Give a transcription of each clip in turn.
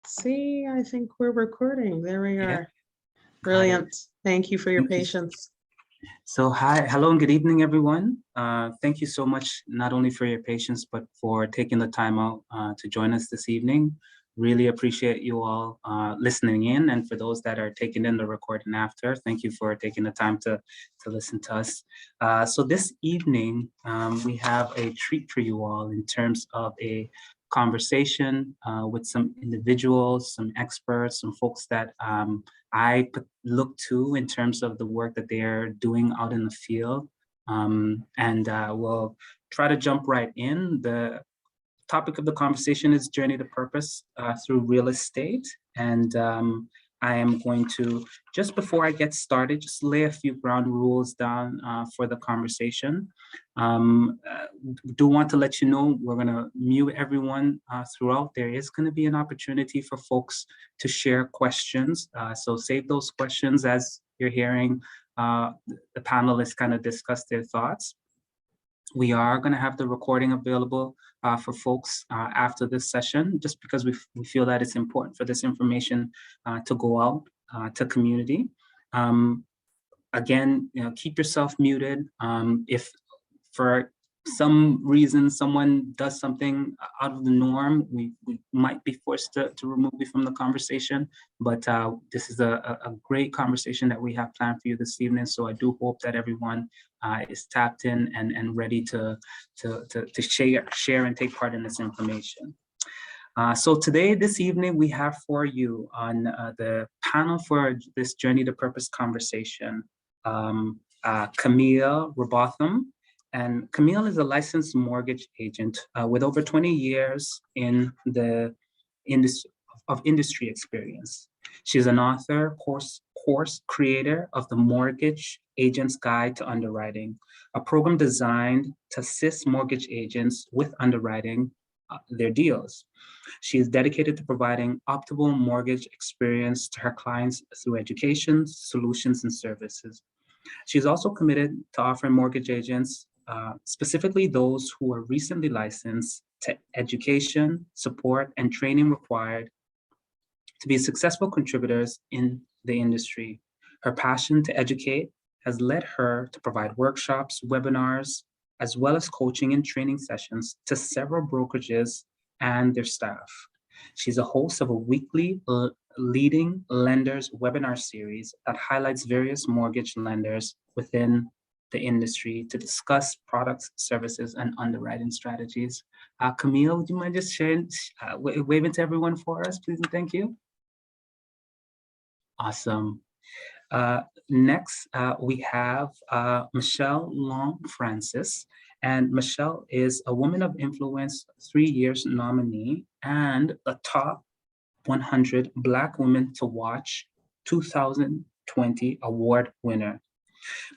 See, I think we're recording. There we Yeah, are. Brilliant. Thank you for your Thank you. patience. So hello and good evening, everyone. Thank you so much, not only for your patience, but for taking the time out to join us this evening. Really appreciate you all listening in, and for those that are taking in the recording after, thank you for taking the time to listen to us. So this evening, we have a treat for you all in terms of a conversation with some individuals, some experts, some folks that I look to in terms of the work that they're doing out in the field. We'll try to jump right in. The topic of the conversation is Journey to Purpose through real estate. And I am going to, just before I get started, just lay a few ground rules down for the conversation. Do want to let you know we're going to mute everyone throughout. There is going to be an opportunity for folks to share questions. So save those questions as you're hearing the panelists kind of discuss their thoughts. We are going to have the recording available for folks after this session, just because we feel that it's important for this information to go out to community. Again, keep yourself muted. If for some reason someone does something out of the norm, we might be forced to remove you from the conversation, but this is a great conversation that we have planned for you this evening. So I do hope that everyone is tapped in and ready to share and take part in this information. So today, this evening, we have for you on the panel for this Journey to Purpose conversation, Camille Robotham. And Camille is a licensed mortgage agent with over 20 years in the industry experience. She's an author, course creator of the Mortgage Agent's Guide to Underwriting, a program designed to assist mortgage agents with underwriting their deals. She is dedicated to providing optimal mortgage experience to her clients through education, solutions, and services. She's also committed to offering mortgage agents, specifically those who are recently licensed, to education, support, and training required to be successful contributors in the industry. Her passion to educate has led her to provide workshops, webinars, as well as coaching and training sessions to several brokerages and their staff. She's a host of a weekly Leading Lenders webinar series that highlights various mortgage lenders within the industry to discuss products, services, and underwriting strategies. Camille, would you mind just sharing, waving to everyone for us, please, and thank you. Awesome. Next, we have Michelle Long Francis. And Michelle is a Woman of Influence 3 years nominee and a top 100 Black Women to Watch 2020 award winner.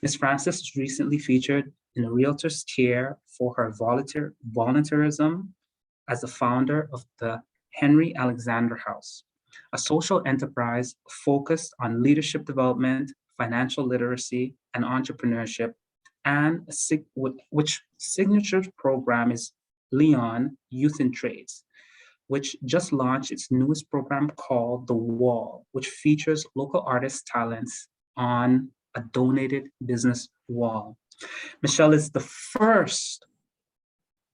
Ms. Francis was recently featured in a Realtor's Care for her volunteerism as the founder of the Henry Alexander House, a social enterprise focused on leadership development, financial literacy, and entrepreneurship, and which signature program is Leon Youth in Trades, which just launched its newest program called The Wall, which features local artists' talents on a donated business wall. Michelle is the first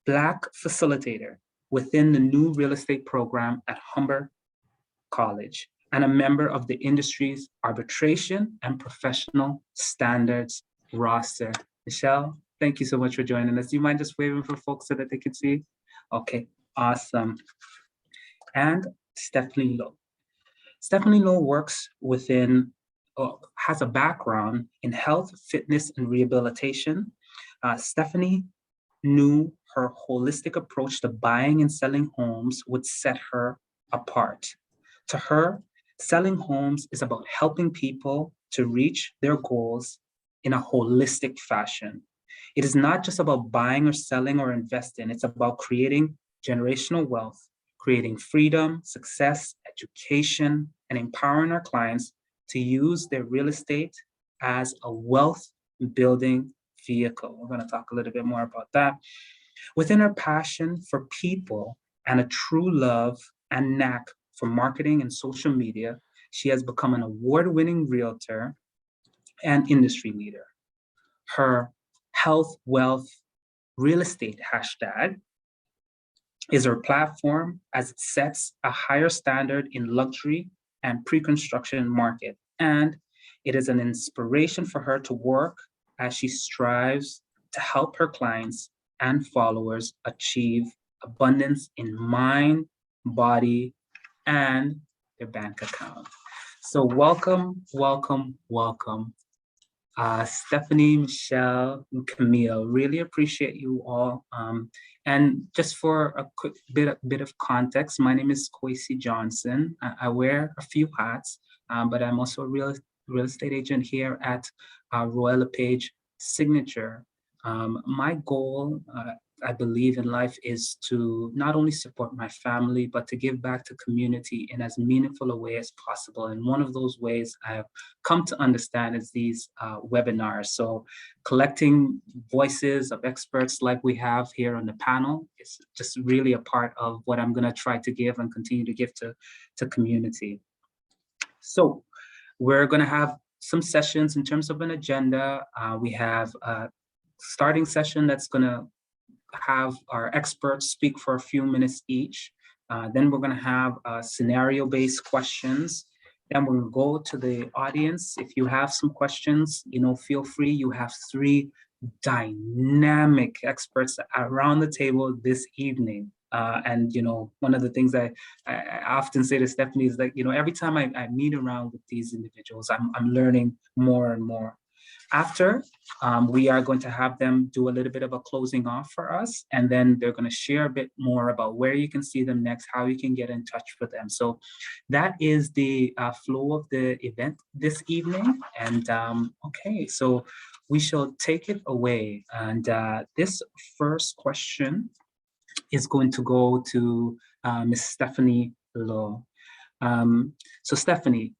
Black facilitator within the new real estate program at Humber College and a member of the industry's arbitration and professional standards roster. Michelle, thank you so much for joining us. Do you mind just waving for folks so that they can see? Okay, awesome. And Stephanie Lowe. Stephanie Lowe works within, has a background in health, fitness, and rehabilitation. Stephanie knew her holistic approach to buying and selling homes would set her apart. To her, selling homes is about helping people to reach their goals in a holistic fashion. It is not just about buying or selling or investing. It's about creating generational wealth, creating freedom, success, education, and empowering our clients to use their real estate as a wealth building vehicle. We're going to talk a little bit more about that. Within her passion for people and a true love and knack for marketing and social media. She has become an award-winning realtor and industry leader. Her health, wealth, real estate hashtag is her platform as it sets a higher standard in luxury and pre-construction market. And it is an inspiration for her to work as she strives to help her clients and followers achieve abundance in mind, body, and their bank account. So welcome, welcome, welcome. Stephanie, Michelle, and Camille, really appreciate you all. And just for a quick bit of context, my name is Kwesi Johnson. I wear a few hats, but I'm also a real estate agent here at Royal LePage Signature. My goal, I believe in life, is to not only support my family, but to give back to community in as meaningful a way as possible. And one of those ways I've come to understand is these webinars. So collecting voices of experts like we have here on the panel is just really a part of what I'm gonna try to give and continue to give to community. So we're gonna have some sessions in terms of an agenda. We have a starting session that's gonna have our experts speak for a few minutes each. Then we're going to have scenario-based questions. Then we're going to go to the audience. If you have some questions, feel free. You have 3 dynamic experts around the table this evening. And one of the things I often say to Stephanie is that every time I meet around with these individuals, I'm learning more and more. After, we are going to have them do a little bit of a closing off for us, and then they're going to share a bit more about where you can see them next, how you can get in touch with them. So that is the flow of the event this evening. And okay, so we shall take it away. And this first question is going to go to Ms. Stephanie Lowe. So Stephanie,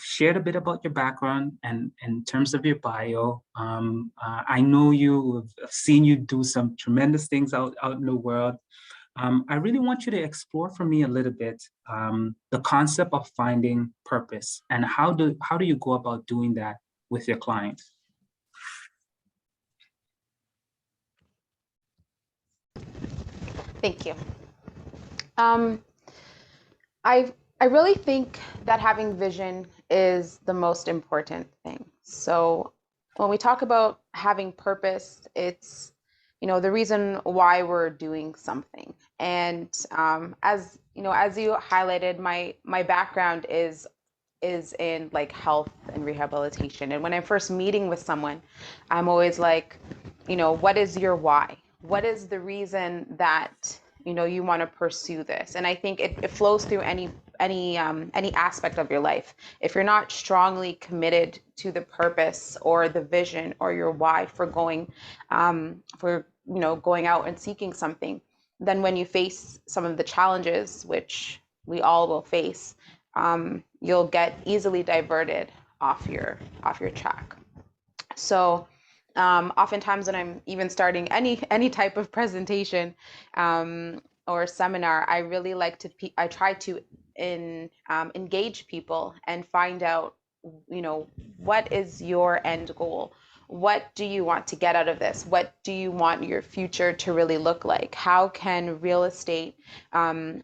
shared a bit about your background and in terms of your bio. I know I've seen you do some tremendous things out in the world. I really want you to explore for me a little bit the concept of finding purpose and how do you go about doing that with your clients? Thank you. I really think that having vision is the most important thing. So when we talk about having purpose, it's the reason why we're doing something. And as you highlighted, my background is in like health and rehabilitation. And when I'm first meeting with someone, I'm always like, what is your why? What is the reason that you want to pursue this? And I think it flows through any aspect of your life. If you're not strongly committed to the purpose or the vision or your why for going out and seeking something, then when you face some of the challenges, which we all will face, you'll get easily diverted off your track. So oftentimes when I'm even starting any type of presentation or seminar, I really like I try to engage people and find out, what is your end goal? What do you want to get out of this? What do you want your future to really look like? How can real estate, be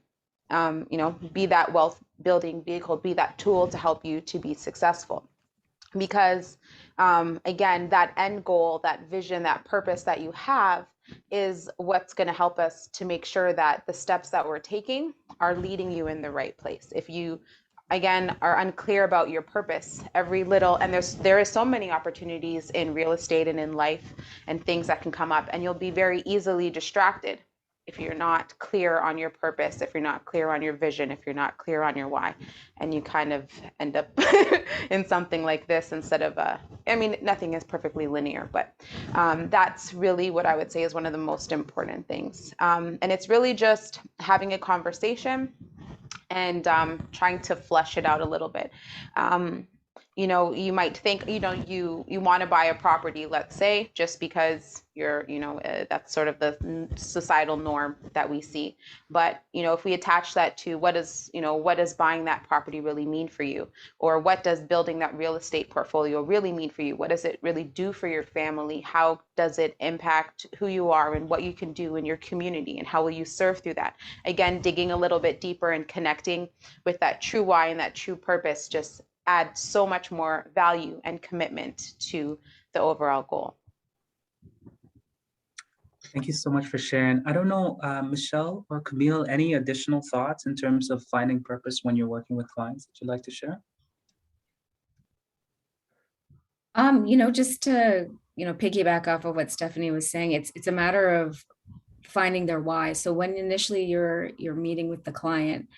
that wealth building vehicle, be that tool to help you to be successful? Because again, that end goal, that vision, that purpose that you have is what's going to help us to make sure that the steps that we're taking are leading you in the right place. If you, again, are unclear about your purpose, and there is so many opportunities in real estate and in life and things that can come up, and you'll be very easily distracted if you're not clear on your purpose, if you're not clear on your vision, if you're not clear on your why, and you kind of end up in something like this instead of nothing is perfectly linear, but that's really what I would say is one of the most important things. And it's really just having a conversation and trying to flesh it out a little bit. you might think, you want to buy a property, let's say, just because you're, that's sort of the societal norm that we see. But, if we attach that to what does buying that property really mean for you? Or what does building that real estate portfolio really mean for you? What does it really do for your family? How does it impact who you are and what you can do in your community? And how will you serve through that? Again, digging a little bit deeper and connecting with that true why and that true purpose just add so much more value and commitment to the overall goal. Thank you so much for sharing. I don't know, Michelle or Camille, any additional thoughts in terms of finding purpose when you're working with clients that you'd like to share? Just to, piggyback off of what Stephanie was saying, it's a matter of finding their why. So when initially you're meeting with the client,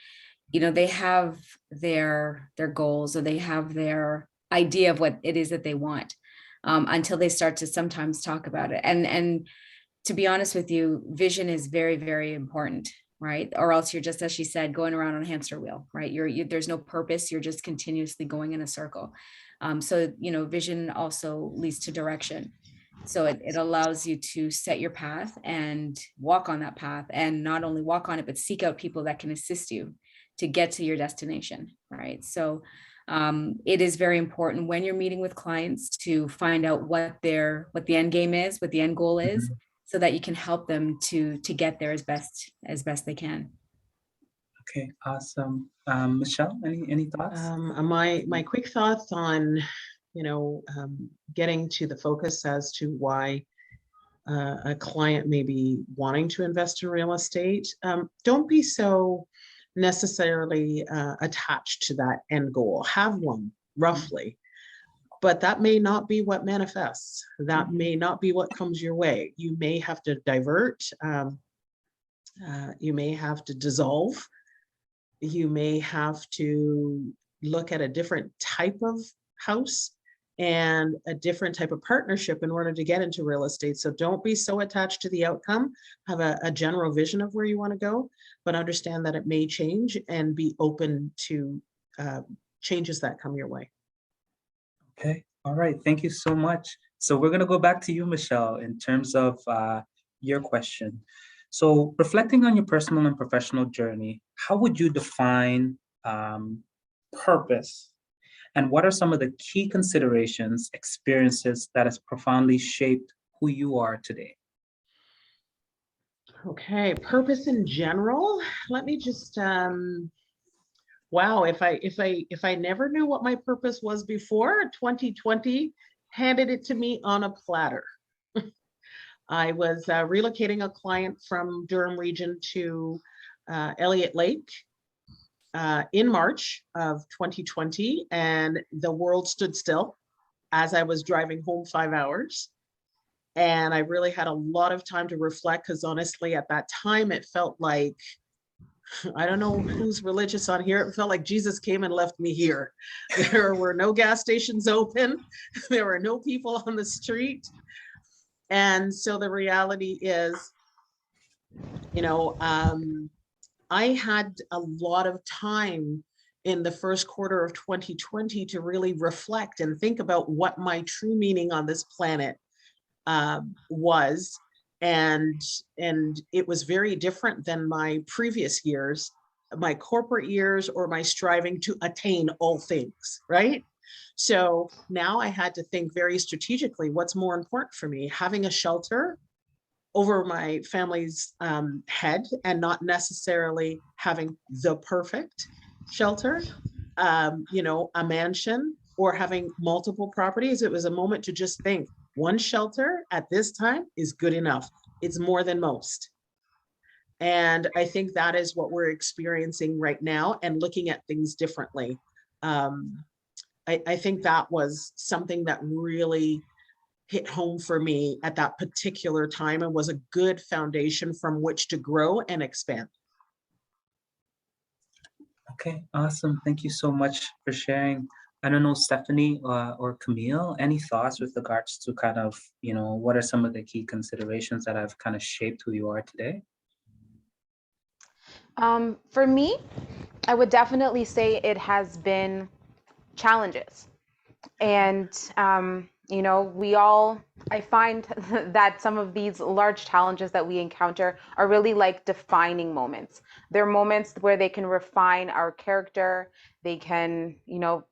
they have their goals, or they have their idea of what it is that they want, until they start to sometimes talk about it. And to be honest with you, vision is very, very important, right? Or else you're just, as she said, going around on a hamster wheel, right? There's no purpose. You're just continuously going in a circle. So, vision also leads to direction. So it allows you to set your path and walk on that path, and not only walk on it, but seek out people that can assist you to get to your destination, right? So it is very important when you're meeting with clients to find out what the end game is, what the end goal is, so that you can help them to get there as best they can. Okay, awesome. Michelle, any thoughts? My quick thoughts on, getting to the focus as to why a client may be wanting to invest in real estate. Don't be so necessarily attached to that end goal. Have one, roughly, but that may not be what manifests. That may not be what comes your way. You may have to divert. You may have to dissolve. You may have to look at a different type of house and a different type of partnership in order to get into real estate. So don't be so attached to the outcome. Have a general vision of where you want to go, but understand that it may change, and be open to changes that come your way. Okay, all right, thank you so much. So we're gonna go back to you, Michelle, in terms of your question. So reflecting on your personal and professional journey, how would you define purpose? And what are some of the key considerations, experiences that has profoundly shaped who you are today? Okay, purpose in general. Let me just wow, if I never knew what my purpose was before, 2020 handed it to me on a platter. I was relocating a client from Durham region to Elliott Lake in March of 2020, and the world stood still as I was driving home 5 hours. And I really had a lot of time to reflect, because honestly, at that time, it felt like, I don't know who's religious on here, it felt like Jesus came and left me here. There were no gas stations open. There were no people on the street. And so the reality is, I had a lot of time in the first quarter of 2020 to really reflect and think about what my true meaning on this planet was. And it was very different than my previous years, my corporate years, or my striving to attain all things, right? So now I had to think very strategically, what's more important for me, having a shelter over my family's head, and not necessarily having the perfect shelter, a mansion, or having multiple properties. It was a moment to just think, one shelter at this time is good enough. It's more than most. And I think that is what we're experiencing right now, and looking at things differently. I think that was something that really hit home for me at that particular time, and was a good foundation from which to grow and expand. Okay, awesome. Thank you so much for sharing. I don't know, Stephanie or Camille, any thoughts with regards to kind of, what are some of the key considerations that have kind of shaped who you are today? For me, I would definitely say it has been challenges. And, you know, I find that some of these large challenges that we encounter are really like defining moments. They're moments where they can refine our character. They can, you know,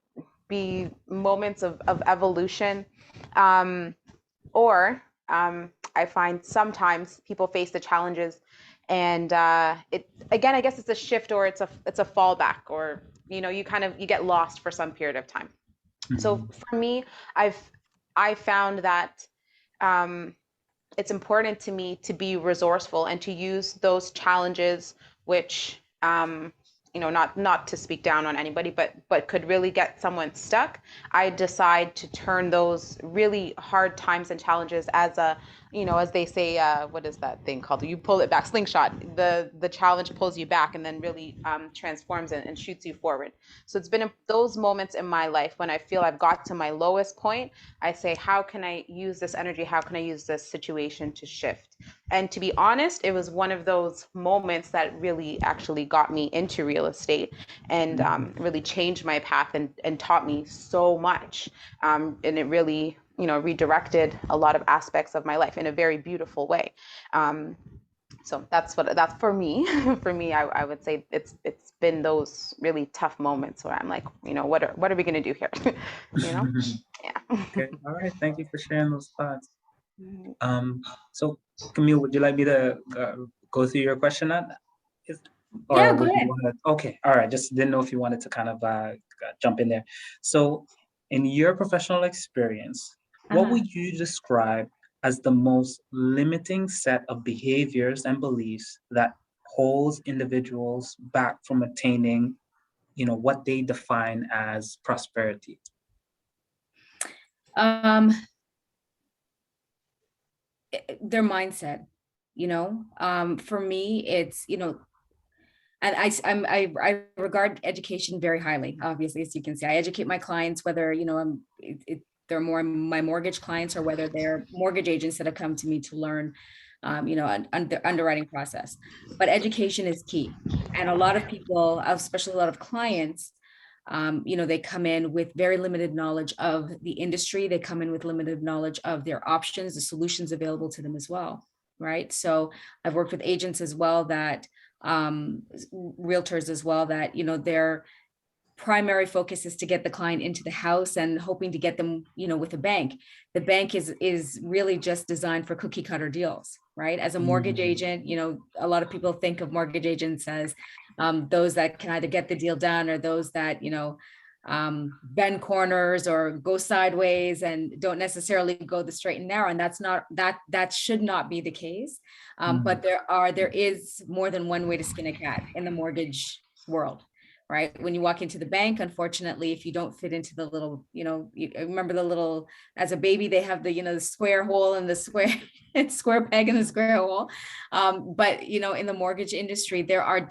be moments of evolution. Or I find sometimes people face the challenges and it again, I guess it's a shift, or it's a fallback, or you know, you get lost for some period of time. So for me, I found that it's important to me to be resourceful and to use those challenges, which you know, not to speak down on anybody, but could really get someone stuck. I decide to turn those really hard times and challenges as a, you know, as they say, what is that thing called? You pull it back, slingshot. The challenge pulls you back and then really transforms and shoots you forward. So it's been those moments in my life when I feel I've got to my lowest point. I say, how can I use this energy? How can I use this situation to shift? And to be honest, it was one of those moments that really actually got me into real estate and really changed my path and taught me so much. And it really, you know, redirected a lot of aspects of my life in a very beautiful way. So that's for me. For me, I would say it's been those really tough moments where I'm like, you know, what are we gonna do here? You know? Yeah. Okay, all right, thank you for sharing those thoughts. So Camille, would you like me to go through your question on that? Yeah, go ahead. Okay, all right, just didn't know if you wanted to kind of jump in there. So in your professional experience, what would you describe as the most limiting set of behaviors and beliefs that holds individuals back from attaining, you know, what they define as prosperity? Their mindset, you know, for me, it's, you know, and I regard education very highly. Obviously, as you can see, I educate my clients, whether, you know, they're more my mortgage clients or whether they're mortgage agents that have come to me to learn, you know, the underwriting process. But education is key. And a lot of people, especially a lot of clients, you know, they come in with very limited knowledge of the industry. They come in with limited knowledge of their options, the solutions available to them as well, right? So I've worked with agents as well that, realtors as well, that, you know, their primary focus is to get the client into the house and hoping to get them, you know, with a bank. The bank is really just designed for cookie cutter deals, right? As a mortgage agent, you know, a lot of people think of mortgage agents as those that can either get the deal done or those that, you know, bend corners or go sideways and don't necessarily go the straight and narrow. And that should not be the case. But there is more than one way to skin a cat in the mortgage world. Right. When you walk into the bank, unfortunately, if you don't fit into the little, you know, you remember the little, as a baby, they have the, you know, the square hole and the square peg in the square hole. But, you know, in the mortgage industry, there are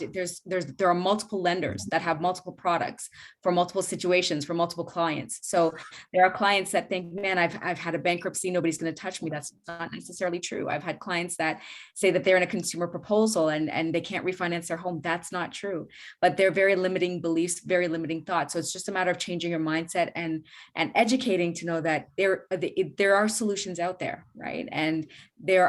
multiple lenders that have multiple products for multiple situations, for multiple clients. So there are clients that think, man, I've had a bankruptcy, nobody's going to touch me. That's not necessarily true. I've had clients that say that they're in a consumer proposal and they can't refinance their home. That's not true. But they're very limiting beliefs, very limiting thoughts. So it's just a matter of changing your mindset and educating to know that there are solutions out there, right? And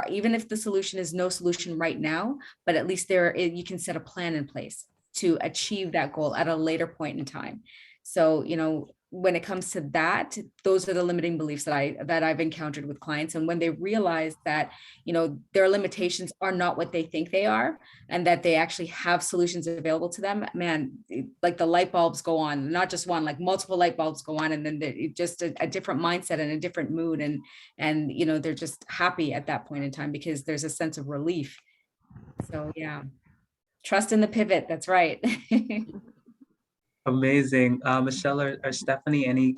even if the solution is no solution right now, but at least you can set a plan in place to achieve that goal at a later point in time. So, you know, when it comes to that, those are the limiting beliefs that I've encountered with clients. And when they realize that, you know, their limitations are not what they think they are, and that they actually have solutions available to them, man, like the light bulbs go on, not just one, like multiple light bulbs go on, and then just a different mindset and a different mood. And, you know, they're just happy at that point in time because there's a sense of relief. So yeah, trust in the pivot. That's right. Amazing. Michelle or Stephanie, any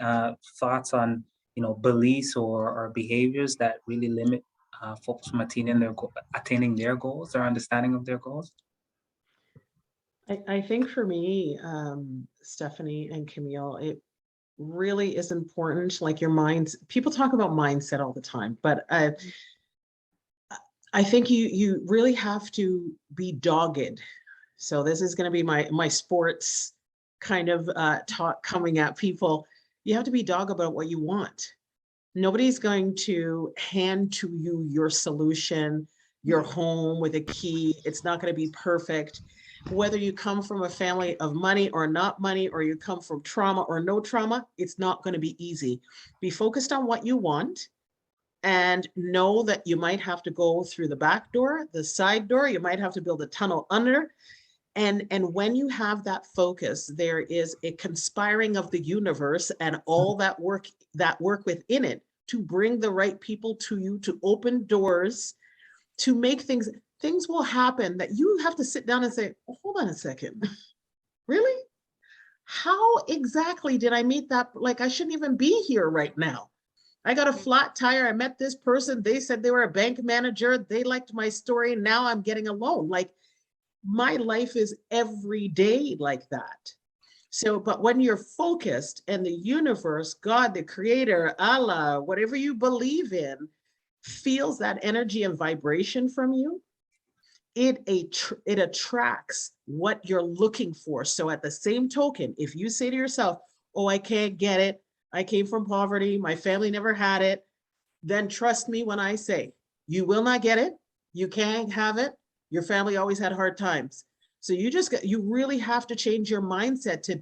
thoughts on, you know, beliefs or behaviors that really limit folks from attaining their goals or understanding of their goals? I think for me, Stephanie and Camille, it really is important, like your minds, people talk about mindset all the time, but I think you really have to be dogged. So this is going to be my sports kind of talk coming at people. you have to be dog about what you want. Nobody's going to hand to you your solution, your home with a key. It's not going to be perfect. Whether you come from a family of money or not money, or you come from trauma or no trauma, it's not going to be easy. Be focused on what you want, and know that you might have to go through the back door, the side door, you might have to build a tunnel under. And when you have that focus, there is a conspiring of the universe and all that work within it to bring the right people to you, to open doors, to make things will happen that you have to sit down and say, oh, hold on a second. Really? How exactly did I meet that? Like, I shouldn't even be here right now. I got a flat tire. I met this person. They said they were a bank manager. They liked my story. Now I'm getting a loan. Like, my life is every day like that. So, but when you're focused and the universe, God, the creator, Allah, whatever you believe in, feels that energy and vibration from you, it attracts what you're looking for. So at the same token, if you say to yourself, oh, I can't get it, I came from poverty, my family never had it, then trust me when I say, you will not get it, you can't have it, your family always had hard times. So you really have to change your mindset to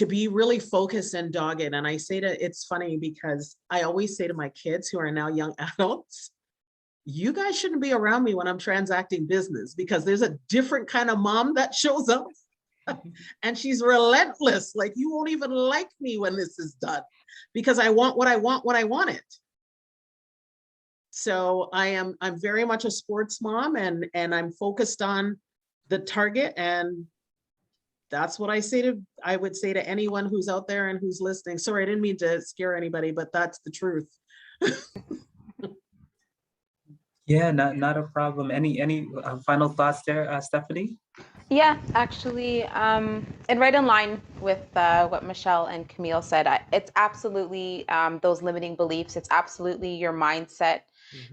be really focused and dogged. And I say it's funny because I always say to my kids who are now young adults, you guys shouldn't be around me when I'm transacting business, because there's a different kind of mom that shows up and she's relentless. Like, you won't even like me when this is done, because I want what I want when I want it. So I'm very much a sports mom, and I'm focused on the target, and that's what I would say to anyone who's out there and who's listening. Sorry, I didn't mean to scare anybody, but that's the truth. Yeah, not a problem. Any final thoughts there, Stephanie? Yeah, actually, and right in line with what Michelle and Camille said, it's absolutely those limiting beliefs. It's absolutely your mindset.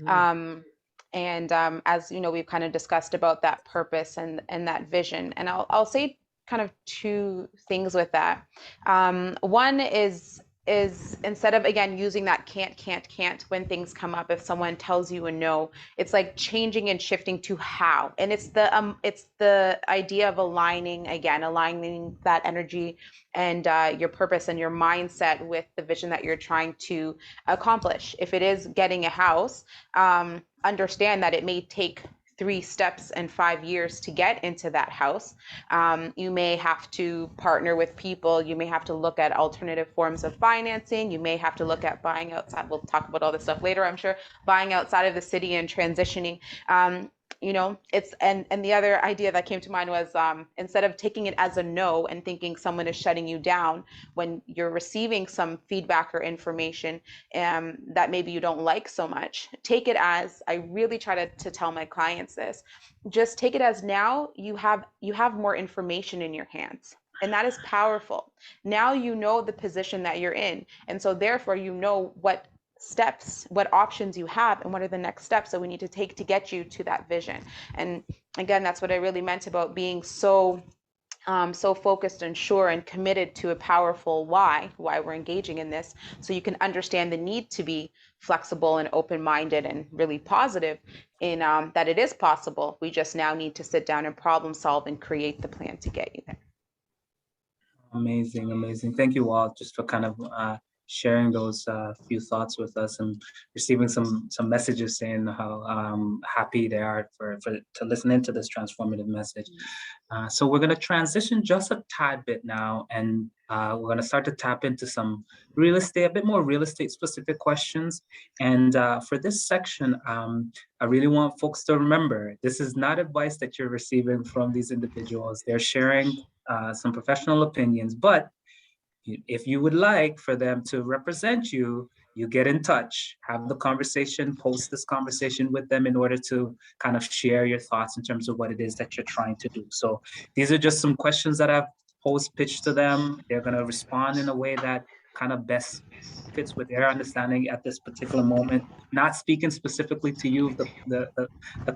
And as you know, we've kind of discussed about that purpose and that vision. And I'll say kind of two things with that. One is instead of, again, using that can't when things come up, if someone tells you a no, it's like changing and shifting to how. And it's the idea of aligning that energy and your purpose and your mindset with the vision that you're trying to accomplish. If it is getting a house, understand that it may take 3 steps and 5 years to get into that house. You may have to partner with people. You may have to look at alternative forms of financing. You may have to look at buying outside. We'll talk about all this stuff later, I'm sure. Buying outside of the city and transitioning. It's and the other idea that came to mind was instead of taking it as a no and thinking someone is shutting you down when you're receiving some feedback or information that maybe you don't like so much, take it as, I really try to tell my clients this, just take it as now you have more information in your hands. And that is powerful. Now you know the position that you're in. And so therefore you know what steps, what options you have, and what are the next steps that we need to take to get you to that vision. And again, that's what I really meant about being so focused and sure and committed to a powerful why we're engaging in this, so you can understand the need to be flexible and open-minded and really positive in that it is possible. We just now need to sit down and problem solve and create the plan to get you there. Amazing. Thank you all just for kind of sharing those few thoughts with us, and receiving some messages saying how happy they are to listen into this transformative message. So we're going to transition just a tad bit now, and we're going to start to tap into some a bit more real estate specific questions. And for this section, I really want folks to remember, this is not advice that you're receiving from these individuals. They're sharing some professional opinions, but if you would like for them to represent you, you get in touch, have the conversation, post this conversation with them in order to kind of share your thoughts in terms of what it is that you're trying to do. So these are just some questions that I've pitched to them. They're going to respond in a way that kind of best fits with their understanding at this particular moment. Not speaking specifically to you, the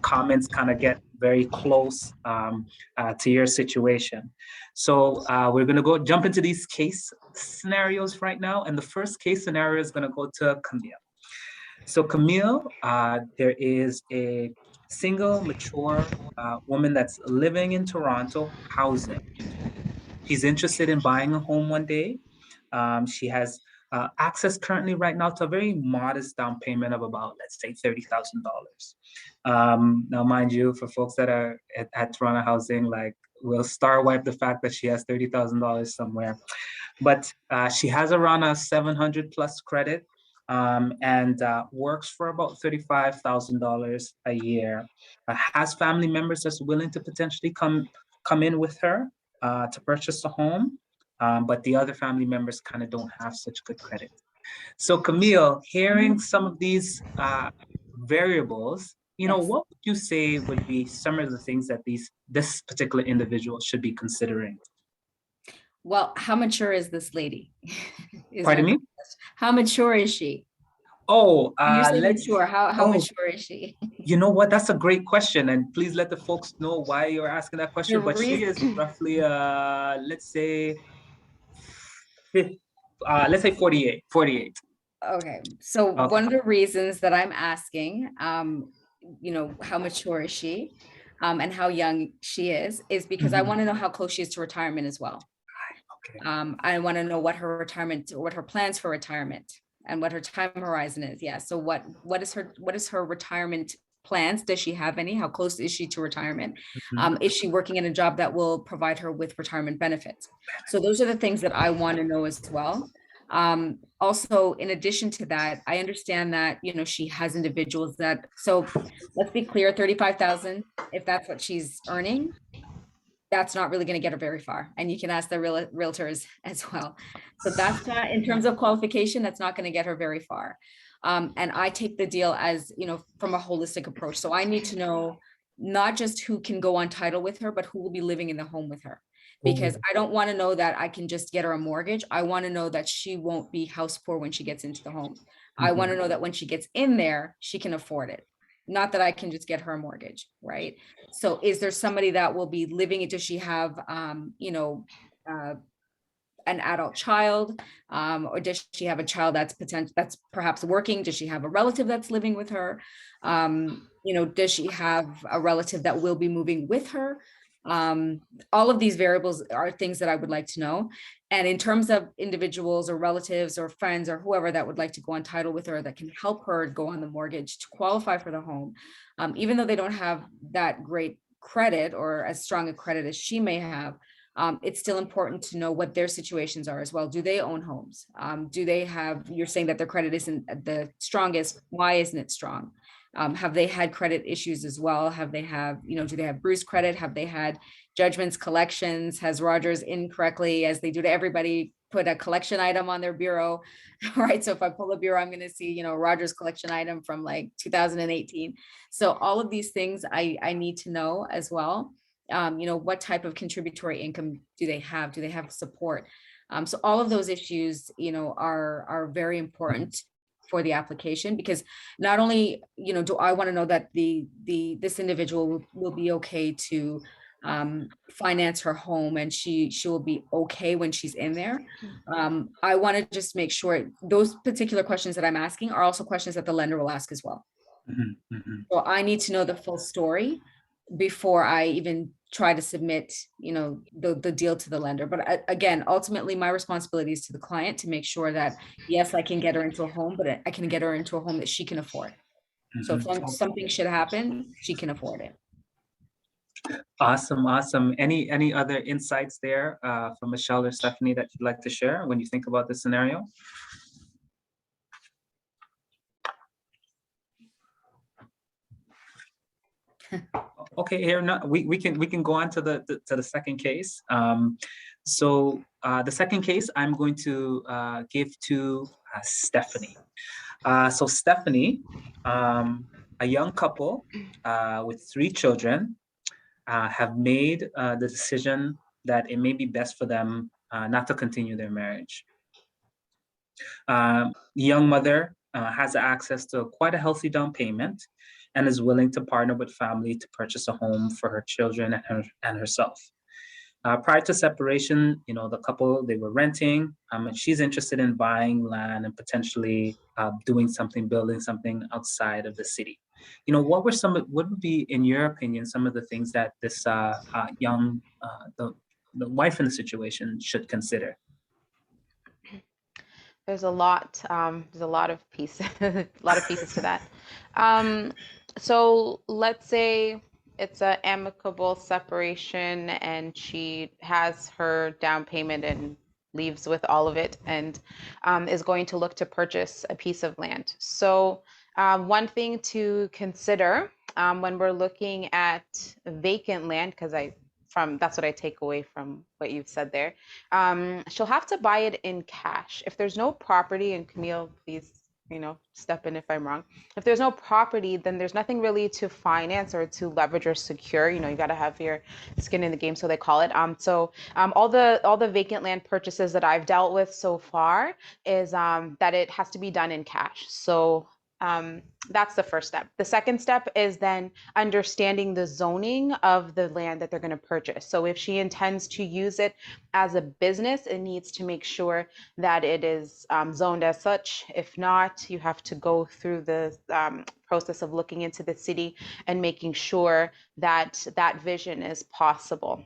comments kind of get very close to your situation. So we're going to jump into these case scenarios right now. And the first case scenario is going to go to Camille. So Camille, there is a single, mature woman that's living in Toronto, housing. She's interested in buying a home one day. She has access currently right now to a very modest down payment of about, let's say, $30,000. Now, mind you, for folks that are at Toronto Housing, like, we'll star wipe the fact that she has $30,000 somewhere. But she has around a 700 plus credit, and works for about $35,000 a year. Has family members that's willing to potentially come in with her to purchase a home, but the other family members kind of don't have such good credit. So Camille, hearing some of these variables, Yes. what would you say would be some of the things that this particular individual should be considering? Well, how mature is this lady? Pardon me? How mature is she? Oh, When you say let's. mature, how mature is she? You know what? That's a great question, and please let the folks know why you're asking that question. But she is roughly, let's say 48. 48. Okay, so Okay. one of the reasons that I'm asking, how mature is she, and how young she is because I want to know how close she is to retirement as well. Okay. I want to know what her plans for retirement and what her time horizon is. Yeah. So what is her retirement plans? Does she have any? How close is she to retirement? Is she working in a job that will provide her with retirement benefits? So those are the things that I want to know as well. Also, in addition to that, I understand that, she has individuals so let's be clear, 35,000, if that's what she's earning, that's not really going to get her very far. And you can ask the realtors as well. So that's not, in terms of qualification, that's not going to get her very far. And I take the deal as, from a holistic approach. So I need to know not just who can go on title with her, but who will be living in the home with her. Because I don't want to know that I can just get her a mortgage. I want to know that she won't be house poor when she gets into the home. I want to know that when she gets in there, she can afford it. Not that I can just get her a mortgage, right? So is there somebody that will be living it? Does she have, an adult child, or does she have a child that's perhaps working? Does she have a relative that's living with her? Does she have a relative that will be moving with her? All of these variables are things that I would like to know. And in terms of individuals or relatives or friends or whoever that would like to go on title with her that can help her go on the mortgage to qualify for the home, even though they don't have that great credit or as strong a credit as she may have, it's still important to know what their situations are as well. Do they own homes? Do they have, you're saying that their credit isn't the strongest. Why isn't it strong? Have they had credit issues as well? Do they have bruised credit? Have they had judgments, collections? Has Rogers incorrectly, as they do to everybody, put a collection item on their bureau, right? So if I pull a bureau, I'm going to see, Rogers collection item from like 2018. So all of these things I need to know as well. What type of contributory income do they have? Do they have support? So all of those issues, are very important for the application, because not only, do I want to know that this individual will be okay to finance her home and she will be okay when she's in there. I want to just make sure those particular questions that I'm asking are also questions that the lender will ask as well. So I need to know the full story before I even try to submit, the deal to the lender. But again, ultimately my responsibility is to the client to make sure that, yes, I can get her into a home, but I can get her into a home that she can afford. So if something should happen, she can afford it. Awesome. Any other insights there from Michelle or Stephanie that you'd like to share when you think about this scenario? Okay, here we can go on to the second case. So the second case I'm going to give to Stephanie. So Stephanie, a young couple with 3 children, have made the decision that it may be best for them not to continue their marriage. The young mother has access to quite a healthy down payment and is willing to partner with family to purchase a home for her children and herself. Prior to separation, the couple, they were renting, and she's interested in buying land and potentially building something outside of the city. What would be, in your opinion, some of the things that this the wife in the situation should consider? There's a lot. There's a lot of pieces, a lot of pieces to that. So let's say it's an amicable separation, and she has her down payment and leaves with all of it, and is going to look to purchase a piece of land. So one thing to consider when we're looking at vacant land, because that's what I take away from what you've said there. She'll have to buy it in cash. If there's no property, and Camille, please, step in if I'm wrong. If there's no property, then there's nothing really to finance or to leverage or secure. You got to have your skin in the game, so they call it. So all the vacant land purchases that I've dealt with so far is that it has to be done in cash. So that's the first step. The second step is then understanding the zoning of the land that they're going to purchase. So if she intends to use it as a business, it needs to make sure that it is zoned as such. If not, you have to go through the process of looking into the city and making sure that that vision is possible.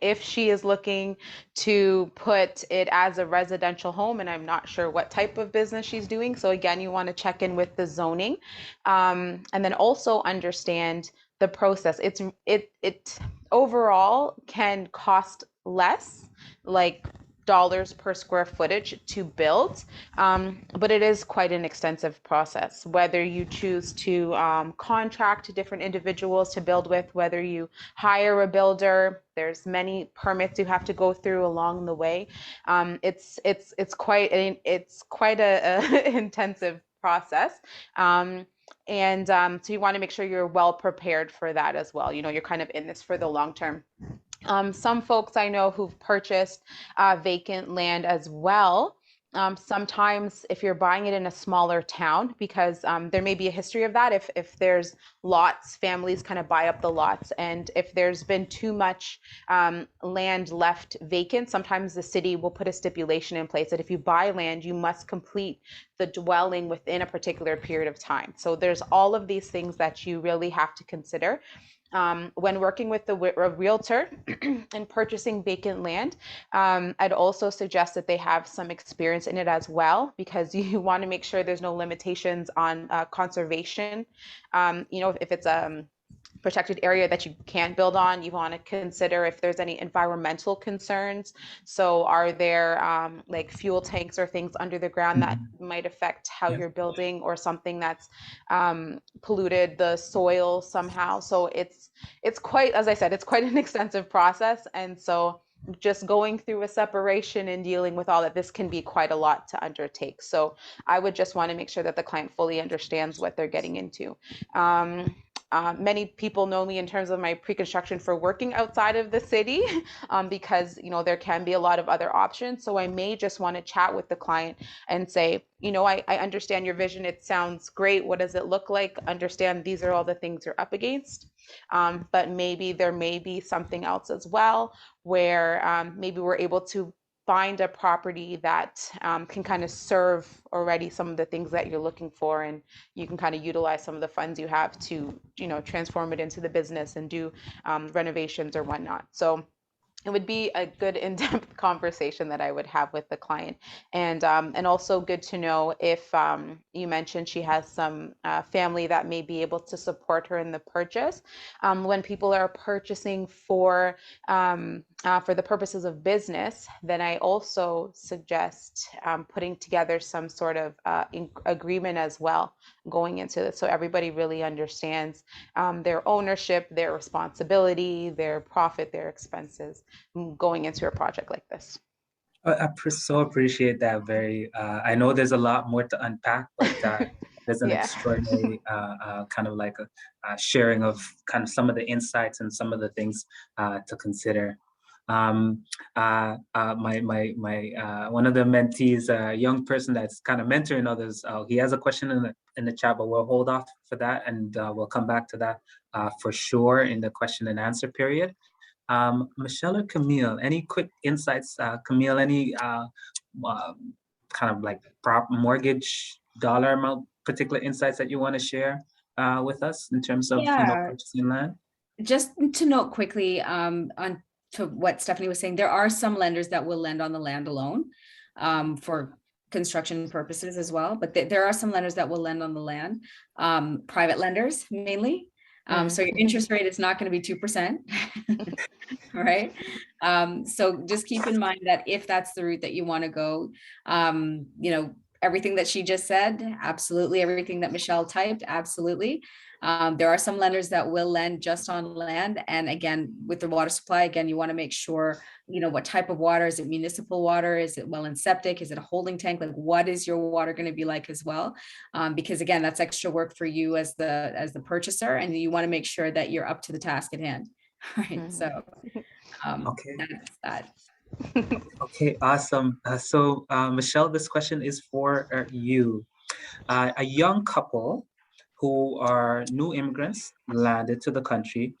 If she is looking to put it as a residential home, and I'm not sure what type of business she's doing, so again, you want to check in with the zoning, and then also understand the process. It overall can cost less, like dollars per square footage to build, but it is quite an extensive process. Whether you choose to contract different individuals to build with, whether you hire a builder, there's many permits you have to go through along the way. It's quite a intensive process. So you want to make sure you're well prepared for that as well. You're kind of in this for the long term. Some folks I know who've purchased vacant land as well. Sometimes if you're buying it in a smaller town, because there may be a history of that, if there's lots, families kind of buy up the lots, and if there's been too much land left vacant, sometimes the city will put a stipulation in place that if you buy land, you must complete the dwelling within a particular period of time. So there's all of these things that you really have to consider. When working with a realtor and purchasing vacant land, I'd also suggest that they have some experience in it as well, because you want to make sure there's no limitations on conservation. If it's a protected area that you can't build on, you want to consider if there's any environmental concerns. So are there like fuel tanks or things under the ground that might affect how you're building, or something that's polluted the soil somehow? So it's quite, as I said, it's quite an extensive process. And so just going through a separation and dealing with all that, this can be quite a lot to undertake. So I would just want to make sure that the client fully understands what they're getting into. Many people know me in terms of my pre-construction for working outside of the city, because there can be a lot of other options. So I may just want to chat with the client and say, I understand your vision. It sounds great. What does it look like? Understand these are all the things you're up against. But maybe there may be something else as well, where maybe we're able to find a property that can kind of serve already some of the things that you're looking for, and you can kind of utilize some of the funds you have to transform it into the business and do renovations or whatnot. So it would be a good in-depth conversation that I would have with the client, and also good to know if you mentioned she has some family that may be able to support her in the purchase. When people are purchasing for the purposes of business, then I also suggest putting together some sort of agreement as well going into this, so everybody really understands their ownership, their responsibility, their profit, their expenses going into a project like this. I so appreciate that. I know there's a lot more to unpack, but there's an extraordinary kind of like a sharing of kind of some of the insights and some of the things to consider. one of the mentees, a young person that's kind of mentoring others, he has a question in the chat, but we'll hold off for that, and we'll come back to that for sure in the question and answer period. Michelle or Camille, any quick insights? Camille, any kind of like mortgage dollar amount, particular insights that you want to share with us in terms of purchasing land? Just to note quickly on to what Stephanie was saying, there are some lenders that will lend on the land alone for construction purposes as well, but there are some lenders that will lend on the land, private lenders mainly. So your interest rate is not going to be 2%, right? So just keep in mind that if that's the route that you want to go, everything that she just said, absolutely. Everything that Michelle typed, absolutely. There are some lenders that will lend just on land. And again, with the water supply, again, you want to make sure, what type of water. Is it municipal water? Is it well and septic? Is it a holding tank? Like, what is your water going to be like as well? Because again, that's extra work for you as the purchaser, and you want to make sure that you're up to the task at hand. Right. So okay. That's that. Okay, awesome. So Michelle, this question is for you. A young couple who are new immigrants landed to the country,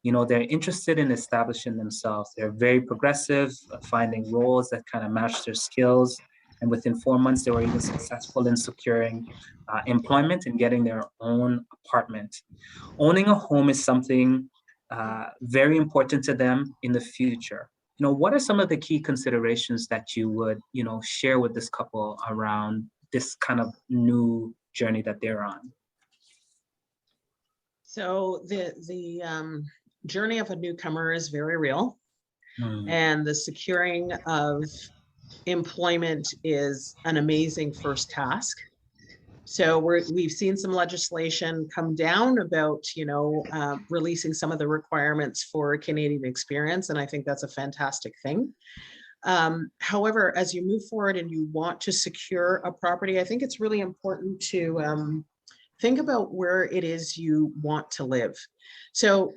they're interested in establishing themselves. They're very progressive, finding roles that kind of match their skills. And within 4 months, they were even successful in securing employment and getting their own apartment. Owning a home is something very important to them in the future. What are some of the key considerations that you would, share with this couple around this kind of new journey that they're on? So the journey of a newcomer is very real, and the securing of employment is an amazing first task. So we've seen some legislation come down about, releasing some of the requirements for Canadian experience, and I think that's a fantastic thing. However, as you move forward and you want to secure a property, I think it's really important to think about where it is you want to live. So,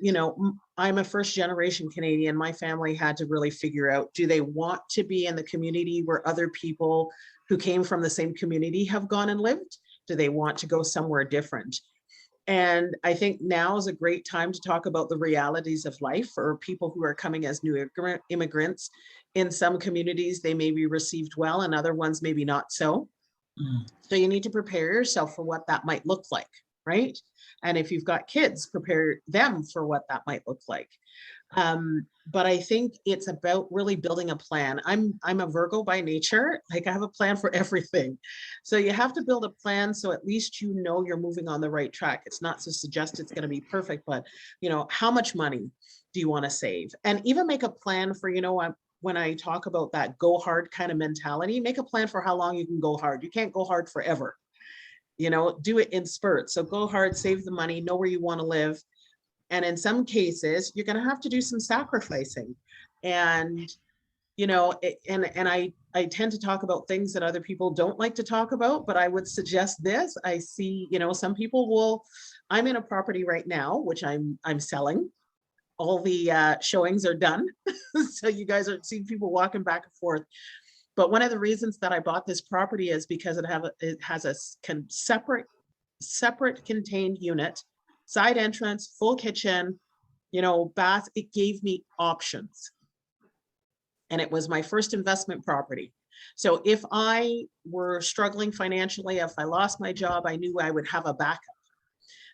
I'm a first generation Canadian. My family had to really figure out, do they want to be in the community where other people who came from the same community have gone and lived? Do they want to go somewhere different? And I think now is a great time to talk about the realities of life for people who are coming as new immigrants. In some communities, they may be received well, and other ones maybe not so. So you need to prepare yourself for what that might look like, right? And if you've got kids, prepare them for what that might look like. But I think it's about really building a plan. I'm a Virgo by nature. Like, I have a plan for everything. So you have to build a plan so at least you're moving on the right track. It's not to suggest it's going to be perfect, but how much money do you want to save? And even make a plan for, when I talk about that go hard kind of mentality, make a plan for how long you can go hard. You can't go hard forever. Do it in spurts. So go hard, save the money, know where you want to live. And in some cases, you're going to have to do some sacrificing. And, I tend to talk about things that other people don't like to talk about, but I would suggest this. I see, some people I'm in a property right now, which I'm selling. All the showings are done. So you guys are seeing people walking back and forth. But one of the reasons that I bought this property is because it has a separate contained unit, side entrance, full kitchen, bath. It gave me options. And it was my first investment property. So if I were struggling financially, if I lost my job, I knew I would have a backup.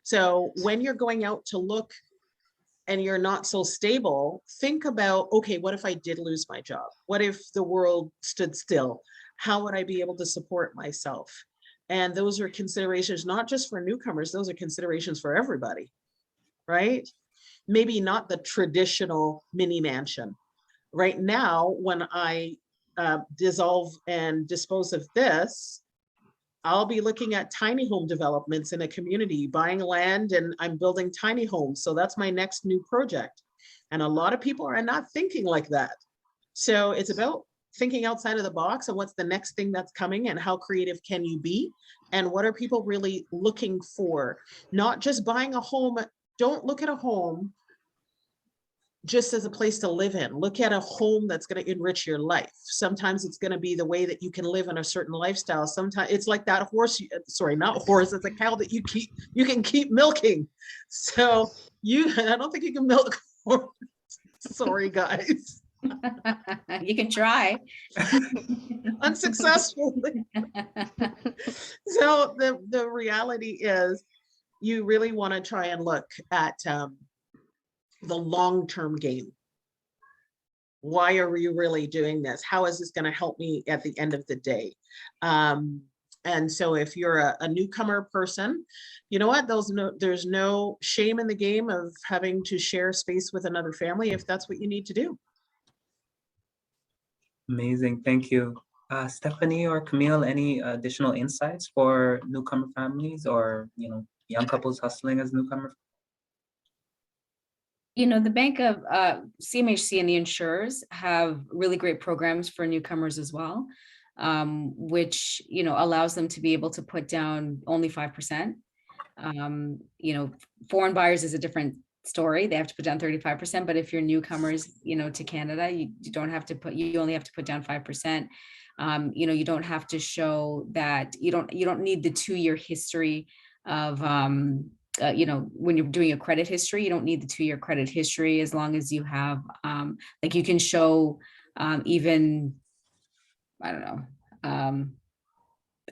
So when you're going out to look and you're not so stable, think about, okay, what if I did lose my job? What if the world stood still? How would I be able to support myself? And those are considerations, not just for newcomers, those are considerations for everybody, right? Maybe not the traditional mini mansion. Right now, when I dissolve and dispose of this, I'll be looking at tiny home developments in a community, buying land, and I'm building tiny homes. So that's my next new project. And a lot of people are not thinking like that. So it's about thinking outside of the box and what's the next thing that's coming and how creative can you be? And what are people really looking for? Not just buying a home. Don't look at a home just as a place to live in. Look at a home that's going to enrich your life. Sometimes it's going to be the way that you can live in a certain lifestyle. Sometimes it's like that horse, sorry, not horse, it's a cow that you can keep milking. So I don't think you can milk horse. Sorry, guys. You can try. Unsuccessfully. So the reality is you really want to try and look at the long-term game. Why are we really doing this? How is this going to help me at the end of the day? And so if you're a newcomer person, you know what, there's no shame in the game of having to share space with another family if that's what you need to do. Amazing, thank you. Stephanie or Camille, any additional insights for newcomer families or, you know, young couples hustling as newcomers? You know, the bank of CMHC and the insurers have really great programs for newcomers as well, which, you know, allows them to be able to put down only 5%. You know, foreign buyers is a different story. They have to put down 35%, but if you're newcomers, you know, to Canada, you only have to put down 5%. You know, you don't have to show that you don't need the 2-year history of, you know, when you're doing a credit history, you don't need the 2-year credit history as long as you have, like you can show even, I don't know,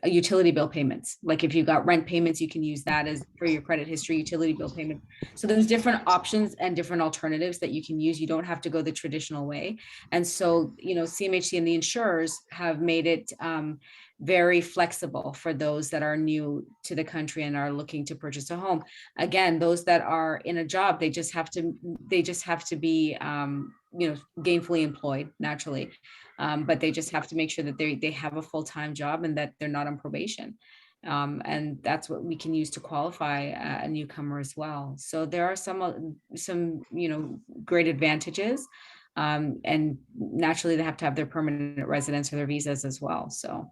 utility bill payments. Like if you've got rent payments, you can use that as for your credit history, utility bill payment. So there's different options and different alternatives that you can use. You don't have to go the traditional way. And so, you know, CMHC and the insurers have made it very flexible for those that are new to the country and are looking to purchase a home. Again, those that are in a job, they just have to be, you know, gainfully employed naturally. But they just have to make sure that they have a full-time job and that they're not on probation. And that's what we can use to qualify a newcomer as well. So there are some, you know, great advantages. And naturally they have to have their permanent residence or their visas as well. So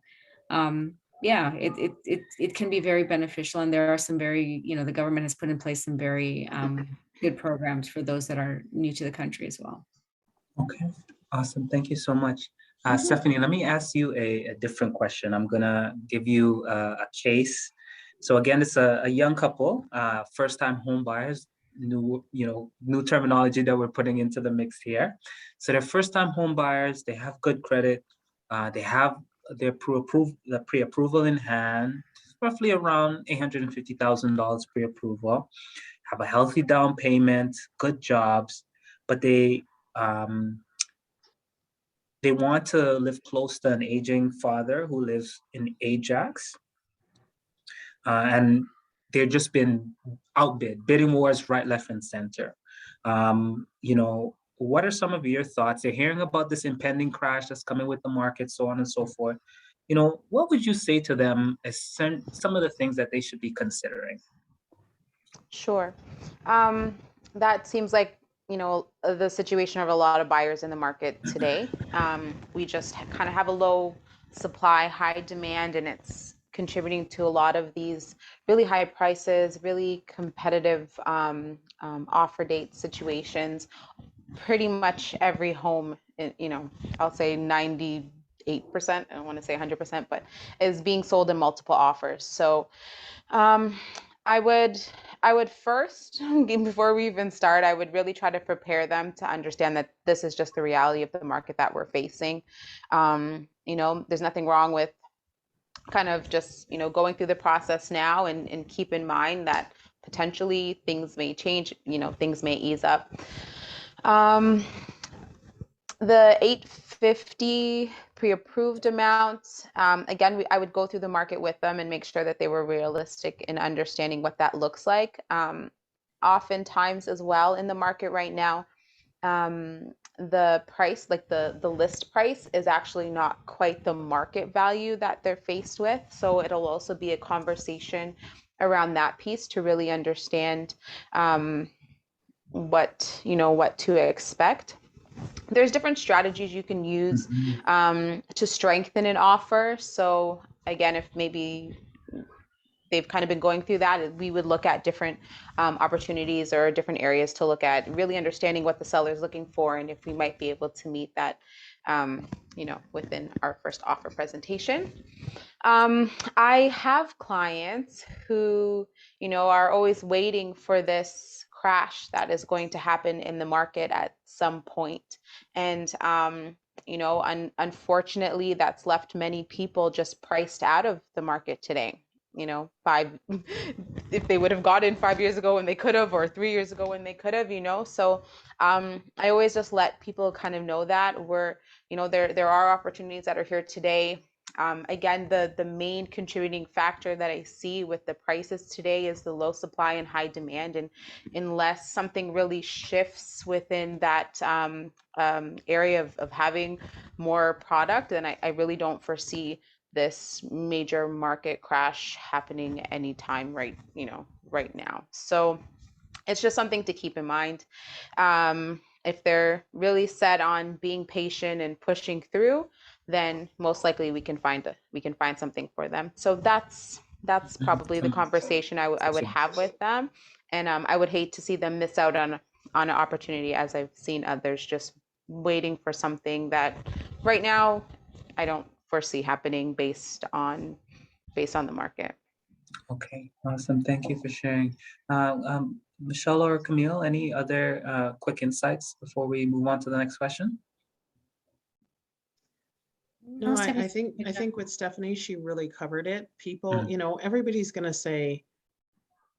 yeah, it can be very beneficial. And there are some very, you know, the government has put in place some very good programs for those that are new to the country as well. Okay, awesome. Thank you so much. Stephanie, let me ask you a different question. I'm gonna give you a case. So again, it's a young couple, first-time home buyers, new terminology that we're putting into the mix here. So they're first-time home buyers, they have good credit, they have their pre-approval in hand, roughly around $850,000 pre-approval, have a healthy down payment, good jobs, but they want to live close to an aging father who lives in Ajax. And they've just been outbid, bidding wars right, left, and center. You know, what are some of your thoughts? They're hearing about this impending crash that's coming with the market, so on and so forth. You know, what would you say to them as some of the things that they should be considering? Sure. That seems like, you know, the situation of a lot of buyers in the market today. We just kind of have a low supply, high demand, and it's contributing to a lot of these really high prices, really competitive offer date situations. Pretty much every home, you know, I'll say 98%, I don't want to say 100%, but is being sold in multiple offers. So I would first, before we even start, I would really try to prepare them to understand that this is just the reality of the market that we're facing. You know, there's nothing wrong with kind of just, you know, going through the process now and keep in mind that potentially things may change, you know, things may ease up. The 850 pre-approved amounts, again, I would go through the market with them and make sure that they were realistic in understanding what that looks like. Oftentimes as well in the market right now, the price, like the list price, is actually not quite the market value that they're faced with. So it'll also be a conversation around that piece to really understand what to expect. There's different strategies you can use to strengthen an offer. So again, if maybe they've kind of been going through that, we would look at different opportunities or different areas to look at, really understanding what the seller is looking for and if we might be able to meet that, you know, within our first offer presentation. I have clients who, you know, are always waiting for this crash that is going to happen in the market at some point. And, you know, unfortunately, that's left many people just priced out of the market today. You know, if they would have got in 5 years ago when they could have, or 3 years ago when they could have, you know. So I always just let people kind of know that we're, you know, there are opportunities that are here today. Again, the main contributing factor that I see with the prices today is the low supply and high demand. And unless something really shifts within that area of having more product, then I really don't foresee this major market crash happening anytime right now. So it's just something to keep in mind. If they're really set on being patient and pushing through, then most likely we can find something for them. So that's probably the conversation I would have with them. And I would hate to see them miss out on an opportunity, as I've seen others just waiting for something that right now I don't foresee happening based on the market. Okay, awesome. Thank you for sharing. Michelle or Camille, any other quick insights before we move on to the next question? No, I think with Stephanie, she really covered it. People, you know, everybody's going to say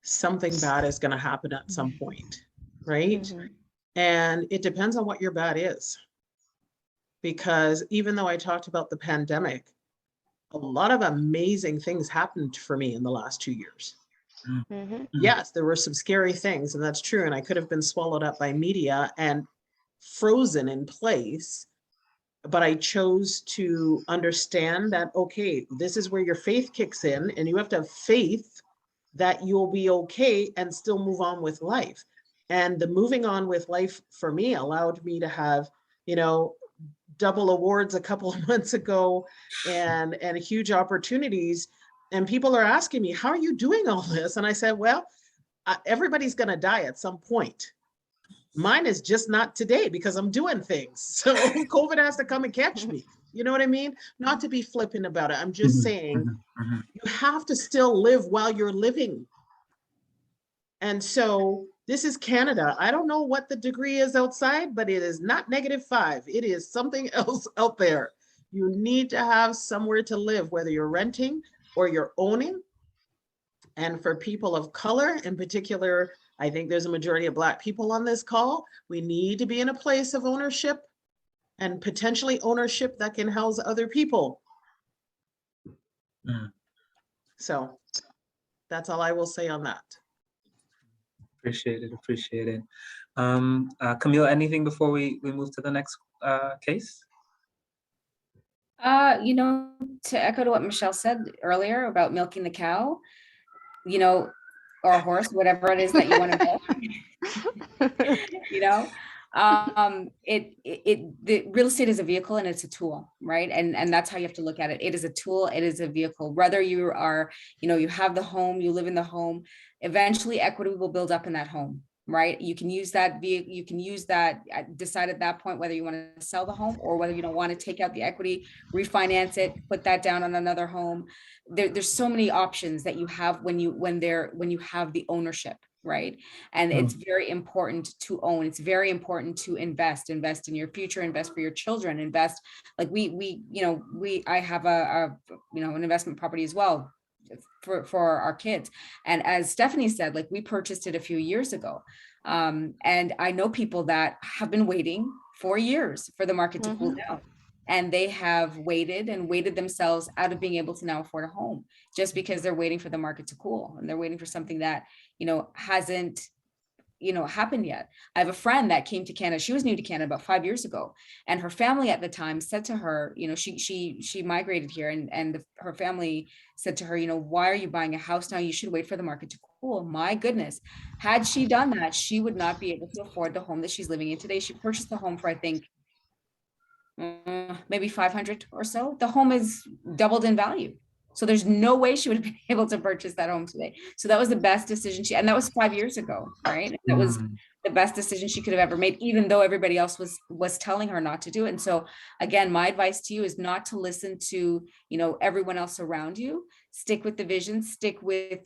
something bad is going to happen at some point, right? Mm-hmm. And it depends on what your bad is. Because even though I talked about the pandemic, a lot of amazing things happened for me in the last 2 years. Mm-hmm. Yes, there were some scary things, and that's true. And I could have been swallowed up by media and frozen in place. But I chose to understand that, okay, this is where your faith kicks in, and you have to have faith that you'll be okay and still move on with life. And the moving on with life for me allowed me to have, you know, double awards a couple of months ago and huge opportunities. And people are asking me, how are you doing all this? And I said, well, everybody's going to die at some point. Mine is just not today because I'm doing things. So COVID has to come and catch me. You know what I mean? Not to be flippant about it. I'm just saying you have to still live while you're living. And so this is Canada. I don't know what the degree is outside, but it is not -5. It is something else out there. You need to have somewhere to live, whether you're renting or you're owning. And for people of color in particular, I think there's a majority of Black people on this call. We need to be in a place of ownership and potentially ownership that can house other people. So that's all I will say on that. Appreciate it. Camille, anything before we move to the next case? You know, to echo to what Michelle said earlier about milking the cow, you know, or a horse, whatever it is that you want to milk, you know, the real estate is a vehicle and it's a tool, right? And that's how you have to look at it. It is a tool, it is a vehicle. Whether you are, you know, you have the home, you live in the home, eventually equity will build up in that home, right? You can use that decide at that point whether you want to sell the home or whether you don't want to take out the equity, refinance it, put that down on another home. There's so many options that you have when you have the ownership, right? And it's very important to own. It's very important to invest in your future, invest for your children, invest like I have a an investment property as well for our kids. And as Stephanie said, like we purchased it a few years ago. And I know people that have been waiting for years for the market to cool down. And they have waited themselves out of being able to now afford a home just because they're waiting for the market to cool and they're waiting for something that, hasn't, happened yet. I have a friend that came to Canada. She was new to Canada about 5 years ago. And her family at the time said to her, she migrated here and her family said to her, why are you buying a house now? You should wait for the market to cool. My goodness. Had she done that, she would not be able to afford the home that she's living in today. She purchased the home for, I think, maybe 500 or so. The home is doubled in value. So there's no way she would have been able to purchase that home today. So that was the best decision and that was 5 years ago, right? That was the best decision she could have ever made, even though everybody else was telling her not to do it. And so again, my advice to you is not to listen to, everyone else around you. Stick with the vision, stick with,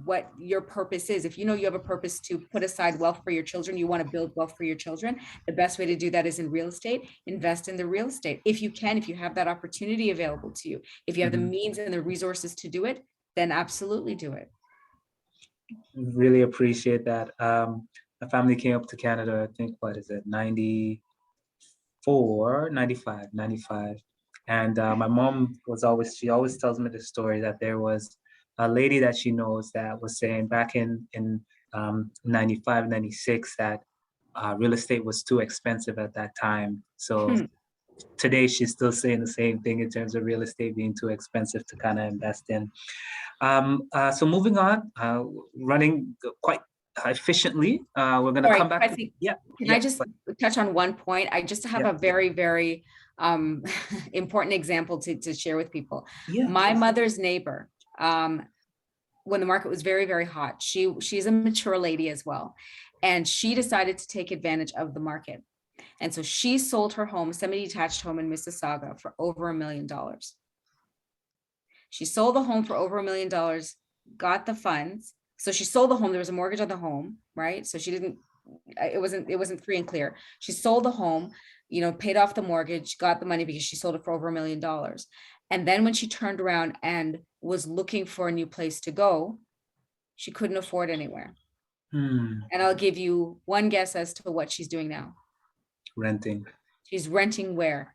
what your purpose is. If you know you have a purpose to put aside wealth for your children, you want to build wealth for your children, the best way to do that is in real estate. Invest in the real estate. If you have that opportunity available to you, if you have the means and the resources to do it, then absolutely do it. Really appreciate that. My family came up to Canada, I think, 94, 95. And my mom she always tells me the story that there was a lady that she knows that was saying back in 95, 96 that real estate was too expensive at that time. So today she's still saying the same thing in terms of real estate being too expensive to kind of invest in. So moving on, running quite efficiently. We're going to come back. Can I just touch on one point? I just have a very, very important example to share with people. My mother's neighbor, when the market was very, very hot, she's a mature lady as well. And she decided to take advantage of the market. And so she sold her home, semi-detached home in Mississauga, for over $1 million. She sold the home for over $1 million, got the funds. So she sold the home. There was a mortgage on the home, right? So it wasn't free and clear. She sold the home, paid off the mortgage, got the money because she sold it for over $1 million. And then when she turned around and was looking for a new place to go, she couldn't afford anywhere. And I'll give you one guess as to what she's doing now. Renting. She's renting where?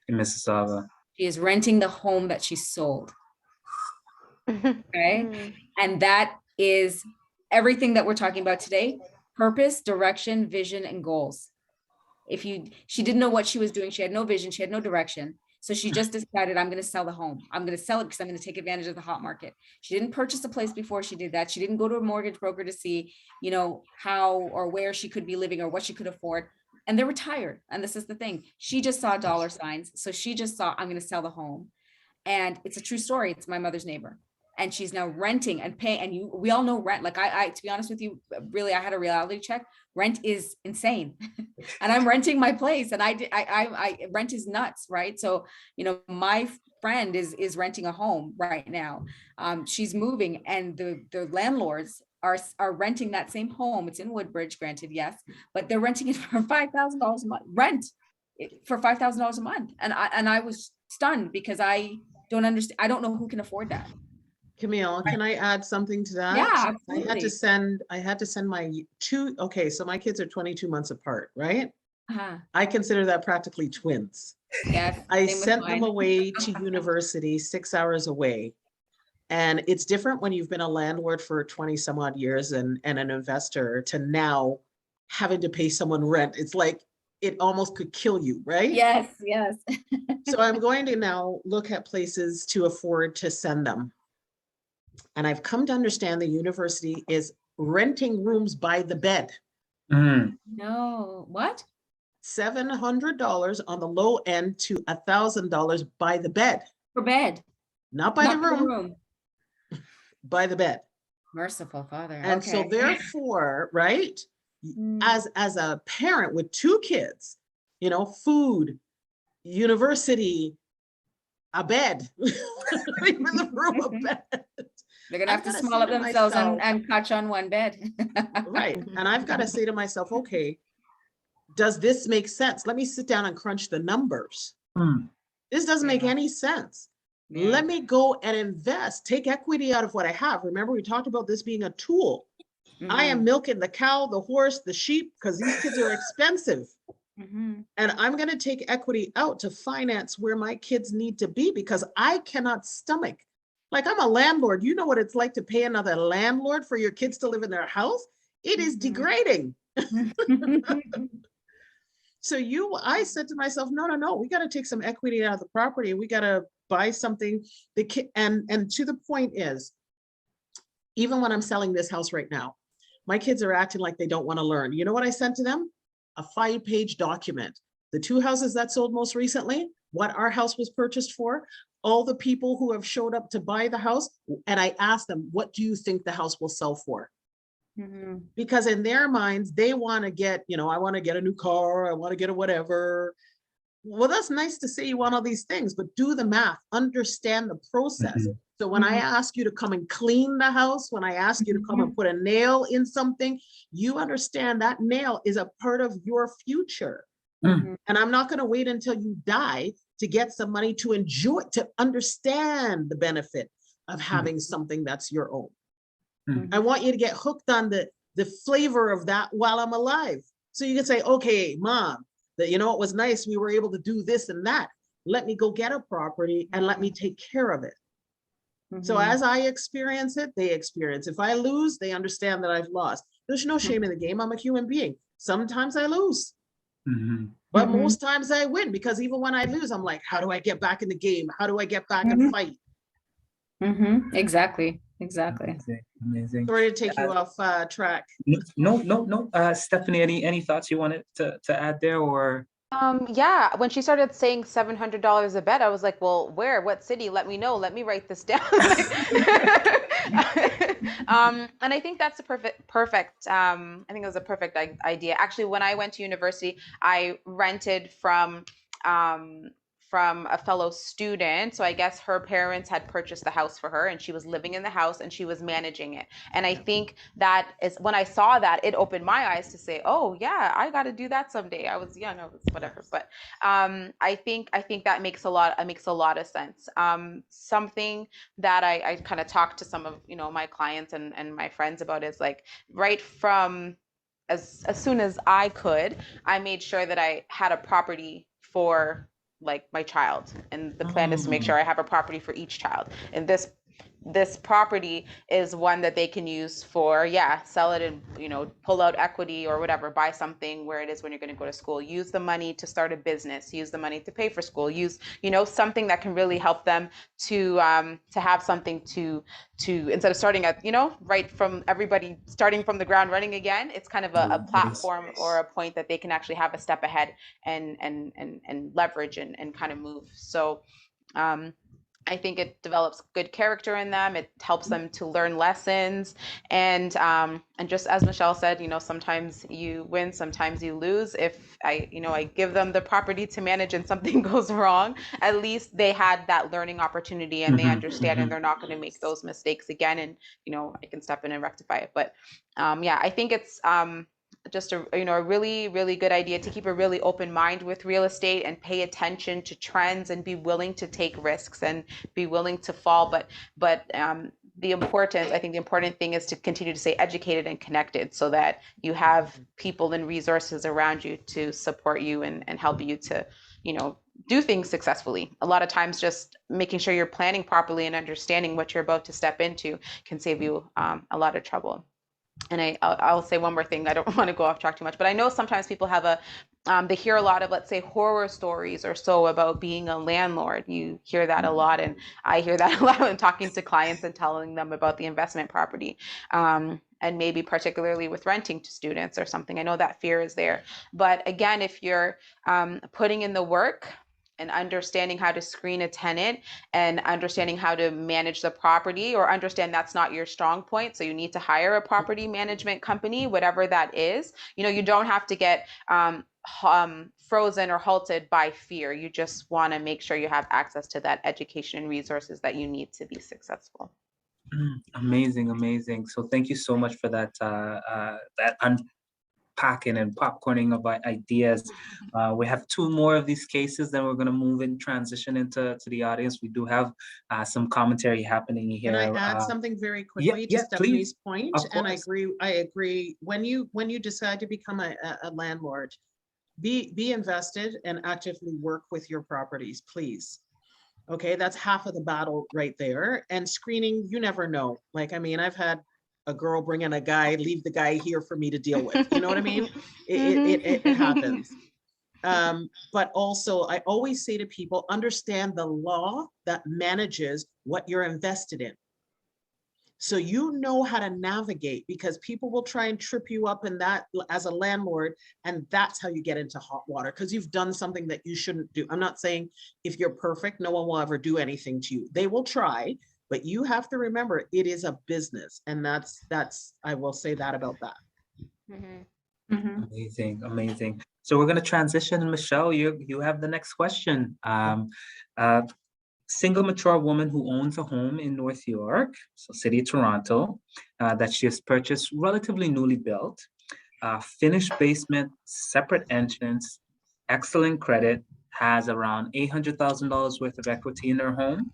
In Mississauga. She is renting the home that she sold. Okay. And that is everything that we're talking about today: purpose, direction, vision, and goals. She didn't know what she was doing. She had no vision. She had no direction. So she just decided, I'm going to sell the home. I'm going to sell it because I'm going to take advantage of the hot market. She didn't purchase a place before she did that. She didn't go to a mortgage broker to see, how or where she could be living or what she could afford. And they're retired. And this is the thing. She just saw dollar signs. So she just saw, I'm going to sell the home. And it's a true story. It's my mother's neighbor. And she's now renting and paying. And we all know rent. Like I, to be honest with you, really, I had a reality check. Rent is insane. And I'm renting my place, and I rent is nuts, right? So, my friend is renting a home right now. She's moving, and the landlords are renting that same home. It's in Woodbridge, granted, yes, but they're renting it for $5,000 a month. Rent for $5,000 a month. And I was stunned because I don't understand. I don't know who can afford that. Camille, can I add something to that? Yeah, absolutely. I had to send my two, okay, so my kids are 22 months apart, right? Uh-huh. I consider that practically twins. Yes. I sent them away to university 6 hours away. And it's different when you've been a landlord for 20 some odd years and an investor to now having to pay someone rent. It's like, it almost could kill you, right? Yes. So I'm going to now look at places to afford to send them. And I've come to understand the university is renting rooms by the bed. No, what? $700 on the low end to $1,000 by the bed. For bed. Not by the room. By the bed. Merciful Father. And okay. so therefore, right, as a parent with two kids, food, university, a bed, even the room, a bed. They're going to have to small up themselves and catch on one bed. Right. And I've got to say to myself, okay, does this make sense? Let me sit down and crunch the numbers. This doesn't make any sense. Yeah. Let me go and invest, take equity out of what I have. Remember, we talked about this being a tool. I am milking the cow, the horse, the sheep, because these kids are expensive. And I'm going to take equity out to finance where my kids need to be because I cannot stomach. Like, I'm a landlord. You know what it's like to pay another landlord for your kids to live in their house? It is degrading. So I said to myself, no, we got to take some equity out of the property. We got to buy something. And to the point is, even when I'm selling this house right now, my kids are acting like they don't want to learn. You know what I sent to them? A 5-page document. The 2 houses that sold most recently, what our house was purchased for, all the people who have showed up to buy the house, and I ask them, what do you think the house will sell for? Because in their minds, they want to get, you know, I want to get a new car, I want to get a whatever. Well, that's nice to say you want all these things, but do the math, understand the process. So when I ask you to come and clean the house, when I ask you to come and put a nail in something, you understand that nail is a part of your future. And I'm not going to wait until you die to get some money to enjoy, to understand the benefit of having something that's your own. I want you to get hooked on the flavor of that while I'm alive. So you can say, okay, mom, that, you know, it was nice, we were able to do this and that. Let me go get a property and let me take care of it. So as I experience it, they experience. If I lose, they understand that I've lost. There's no shame in the game. I'm a human being. Sometimes I lose. But most times I win, because even when I lose, I'm like, how do I get back in the game? How do I get back and fight? Exactly. Exactly. Amazing. Sorry to take you off track. No. Stephanie, any thoughts you wanted to add there, or? Yeah, when she started saying $700 a bed, I was like, well, where, what city? Let me know. Let me write this down. And I think that's a perfect, I think it was a perfect idea. Actually, when I went to university, I rented from a fellow student. So I guess her parents had purchased the house for her and she was living in the house and she was managing it. And I think that is, when I saw that, it opened my eyes to say, oh yeah, I got to do that someday. I was young, I was whatever. But I think that makes a lot of sense. Something that I kind of talked to some of, you know, my clients and my friends about is like, right from as soon as I could, I made sure that I had a property for like my child, and the plan is to make sure I have a property for each child. And this property is one that they can use for, sell it and, you know, pull out equity or whatever, buy something where it is when you're going to go to school, use the money to start a business, use the money to pay for school, use, you know, something that can really help them to have something to instead of starting at, you know, right from everybody starting from the ground running again, it's kind of a platform or a point that they can actually have a step ahead and leverage and kind of move. So I think it develops good character in them. It helps them to learn lessons. And just as Michelle said, you know, sometimes you win, sometimes you lose. If I give them the property to manage and something goes wrong, at least they had that learning opportunity and they understand and they're not going to make those mistakes again. And, you know, I can step in and rectify it. But I think it's just a really, really good idea to keep a really open mind with real estate and pay attention to trends and be willing to take risks and be willing to fall. But the important thing is to continue to stay educated and connected so that you have people and resources around you to support you and help you to, you know, do things successfully. A lot of times just making sure you're planning properly and understanding what you're about to step into can save you a lot of trouble. And I'll say one more thing. I don't want to go off track too much, but I know sometimes people have they hear a lot of, let's say, horror stories or so about being a landlord. You hear that a lot, and I hear that a lot when talking to clients and telling them about the investment property. And maybe particularly with renting to students or something. I know that fear is there. But again, if you're putting in the work and understanding how to screen a tenant and understanding how to manage the property, or understand that's not your strong point, so you need to hire a property management company, whatever that is. You know, you don't have to get frozen or halted by fear. You just want to make sure you have access to that education and resources that you need to be successful. Amazing. So thank you so much for that unpacking and popcorning of ideas. We have two more of these cases, then we're going to move and transition into the audience. We do have some commentary happening here. Can I add something very quickly to Stephanie's point? And I agree. When you decide to become a landlord, be invested and actively work with your properties, please. Okay, that's half of the battle right there. And screening, you never know. Like, I mean, I've had a girl bring in a guy, leave the guy here for me to deal with. You know what I mean? It happens. But also, I always say to people, understand the law that manages what you're invested in. So you know how to navigate, because people will try and trip you up in that as a landlord, and that's how you get into hot water, because you've done something that you shouldn't do. I'm not saying if you're perfect, no one will ever do anything to you. They will try, but you have to remember it is a business, and that's I will say that about that. Amazing, amazing. So we're going to transition. Michelle, you have the next question. Single mature woman who owns a home in North York, so city of Toronto, that she has purchased relatively newly built, finished basement, separate entrance, excellent credit, has around $800,000 worth of equity in her home,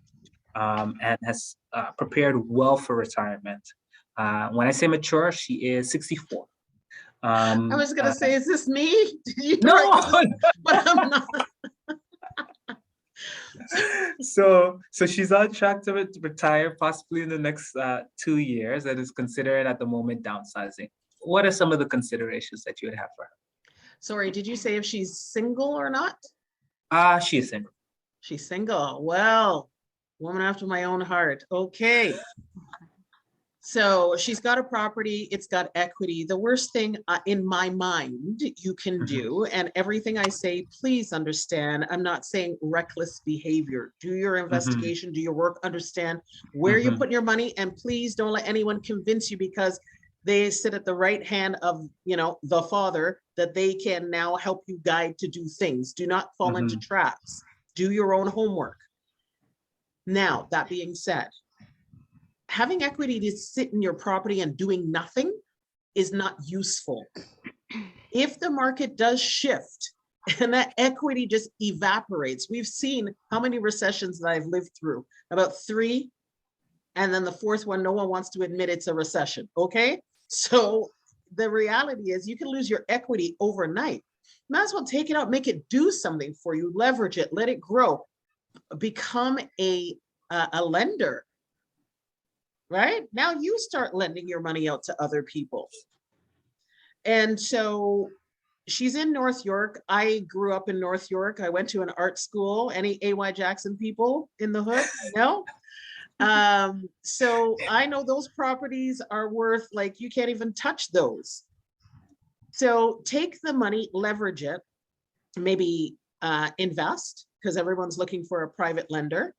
and has prepared well for retirement. When I say mature, she is 64. I was gonna say, is this me? Did you No, write this? But I'm not. so she's on track to retire possibly in the next 2 years, and is considering at the moment downsizing. What are some of the considerations that you would have for her? Sorry, did you say if she's single or not? She is single. She's single. Well, woman after my own heart. Okay. So she's got a property, it's got equity. The worst thing in my mind you can do, and everything I say, please understand, I'm not saying reckless behavior. Do your investigation, do your work, understand where you're putting your money, and please don't let anyone convince you because they sit at the right hand of, you know, the Father, that they can now help you guide to do things. Do not fall into traps. Do your own homework. Now, that being said, having equity to sit in your property and doing nothing is not useful. If the market does shift and that equity just evaporates, we've seen how many recessions that I've lived through, about 3, and then the 4th one, no one wants to admit it's a recession, okay? So the reality is you can lose your equity overnight. Might as well take it out, make it do something for you, leverage it, let it grow, become a lender. Right? Now you start lending your money out to other people. And so she's in North York. I grew up in North York. I went to an art school. Any A.Y. Jackson people in the hood? No? So I know those properties are worth, like, you can't even touch those. So take the money, leverage it, maybe invest, because everyone's looking for a private lender,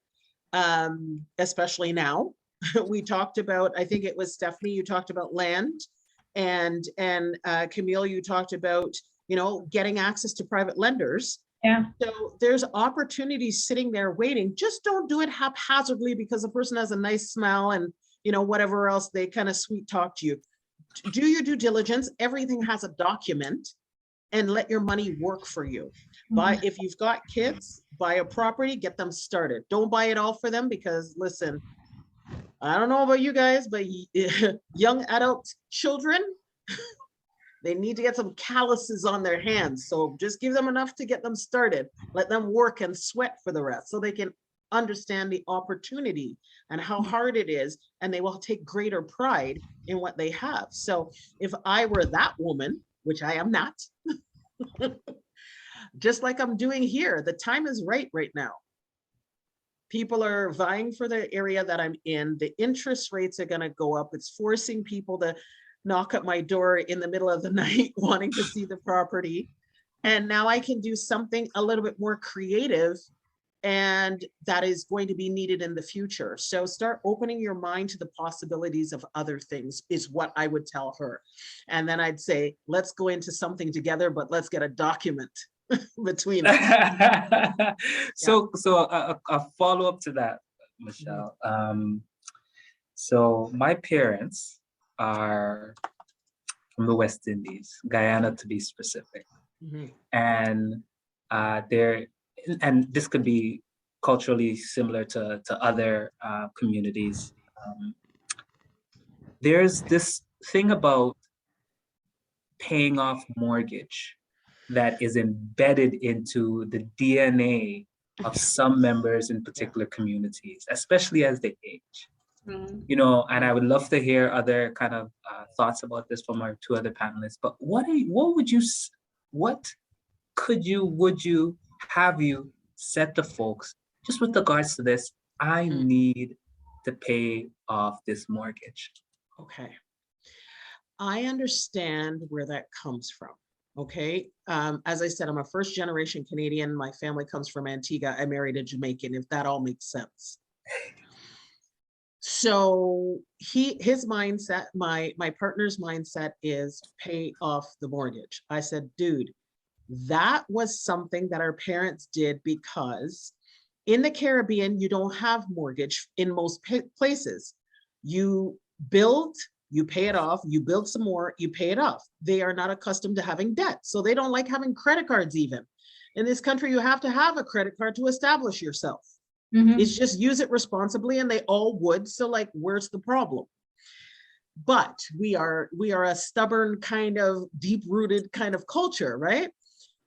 especially now. We talked about, I think it was Stephanie, you talked about land, and Camille, you talked about, you know, getting access to private lenders. Yeah. So there's opportunities sitting there waiting. Just don't do it haphazardly because the person has a nice smile and, you know, whatever else, they kind of sweet talk to you. Do your due diligence. Everything has a document, and let your money work for you. Buy, if you've got kids, buy a property, get them started. Don't buy it all for them, because listen, I don't know about you guys, but young adult children, they need to get some calluses on their hands. So just give them enough to get them started. Let them work and sweat for the rest so they can understand the opportunity and how hard it is, and they will take greater pride in what they have. So if I were that woman, which I am not, just like I'm doing here, the time is right now. People are vying for the area that I'm in. The interest rates are going to go up. It's forcing people to knock at my door in the middle of the night wanting to see the property. And now I can do something a little bit more creative, and that is going to be needed in the future. So start opening your mind to the possibilities of other things is what I would tell her. And then I'd say, let's go into something together, but let's get a document between us. So a follow-up to that, Michelle. So my parents are from the West Indies, Guyana to be specific. And and this could be culturally similar to other communities. There's this thing about paying off mortgage that is embedded into the DNA of some members in particular communities, especially as they age. You know, and I would love to hear other kind of thoughts about this from our 2 other panelists. But what would you have you said to folks just with regards to this? I need to pay off this mortgage? Okay. I understand where that comes from. Okay. As I said, I'm a first generation Canadian. My family comes from Antigua. I married a Jamaican, if that all makes sense. So his mindset, my partner's mindset is pay off the mortgage. I said, dude, that was something that our parents did because in the Caribbean, you don't have mortgage in most places. You build, you pay it off, you build some more, you pay it off. They are not accustomed to having debt. So they don't like having credit cards even. In this country, you have to have a credit card to establish yourself. It's just use it responsibly, and they all would. So like, where's the problem? But we are a stubborn kind of deep-rooted kind of culture, right?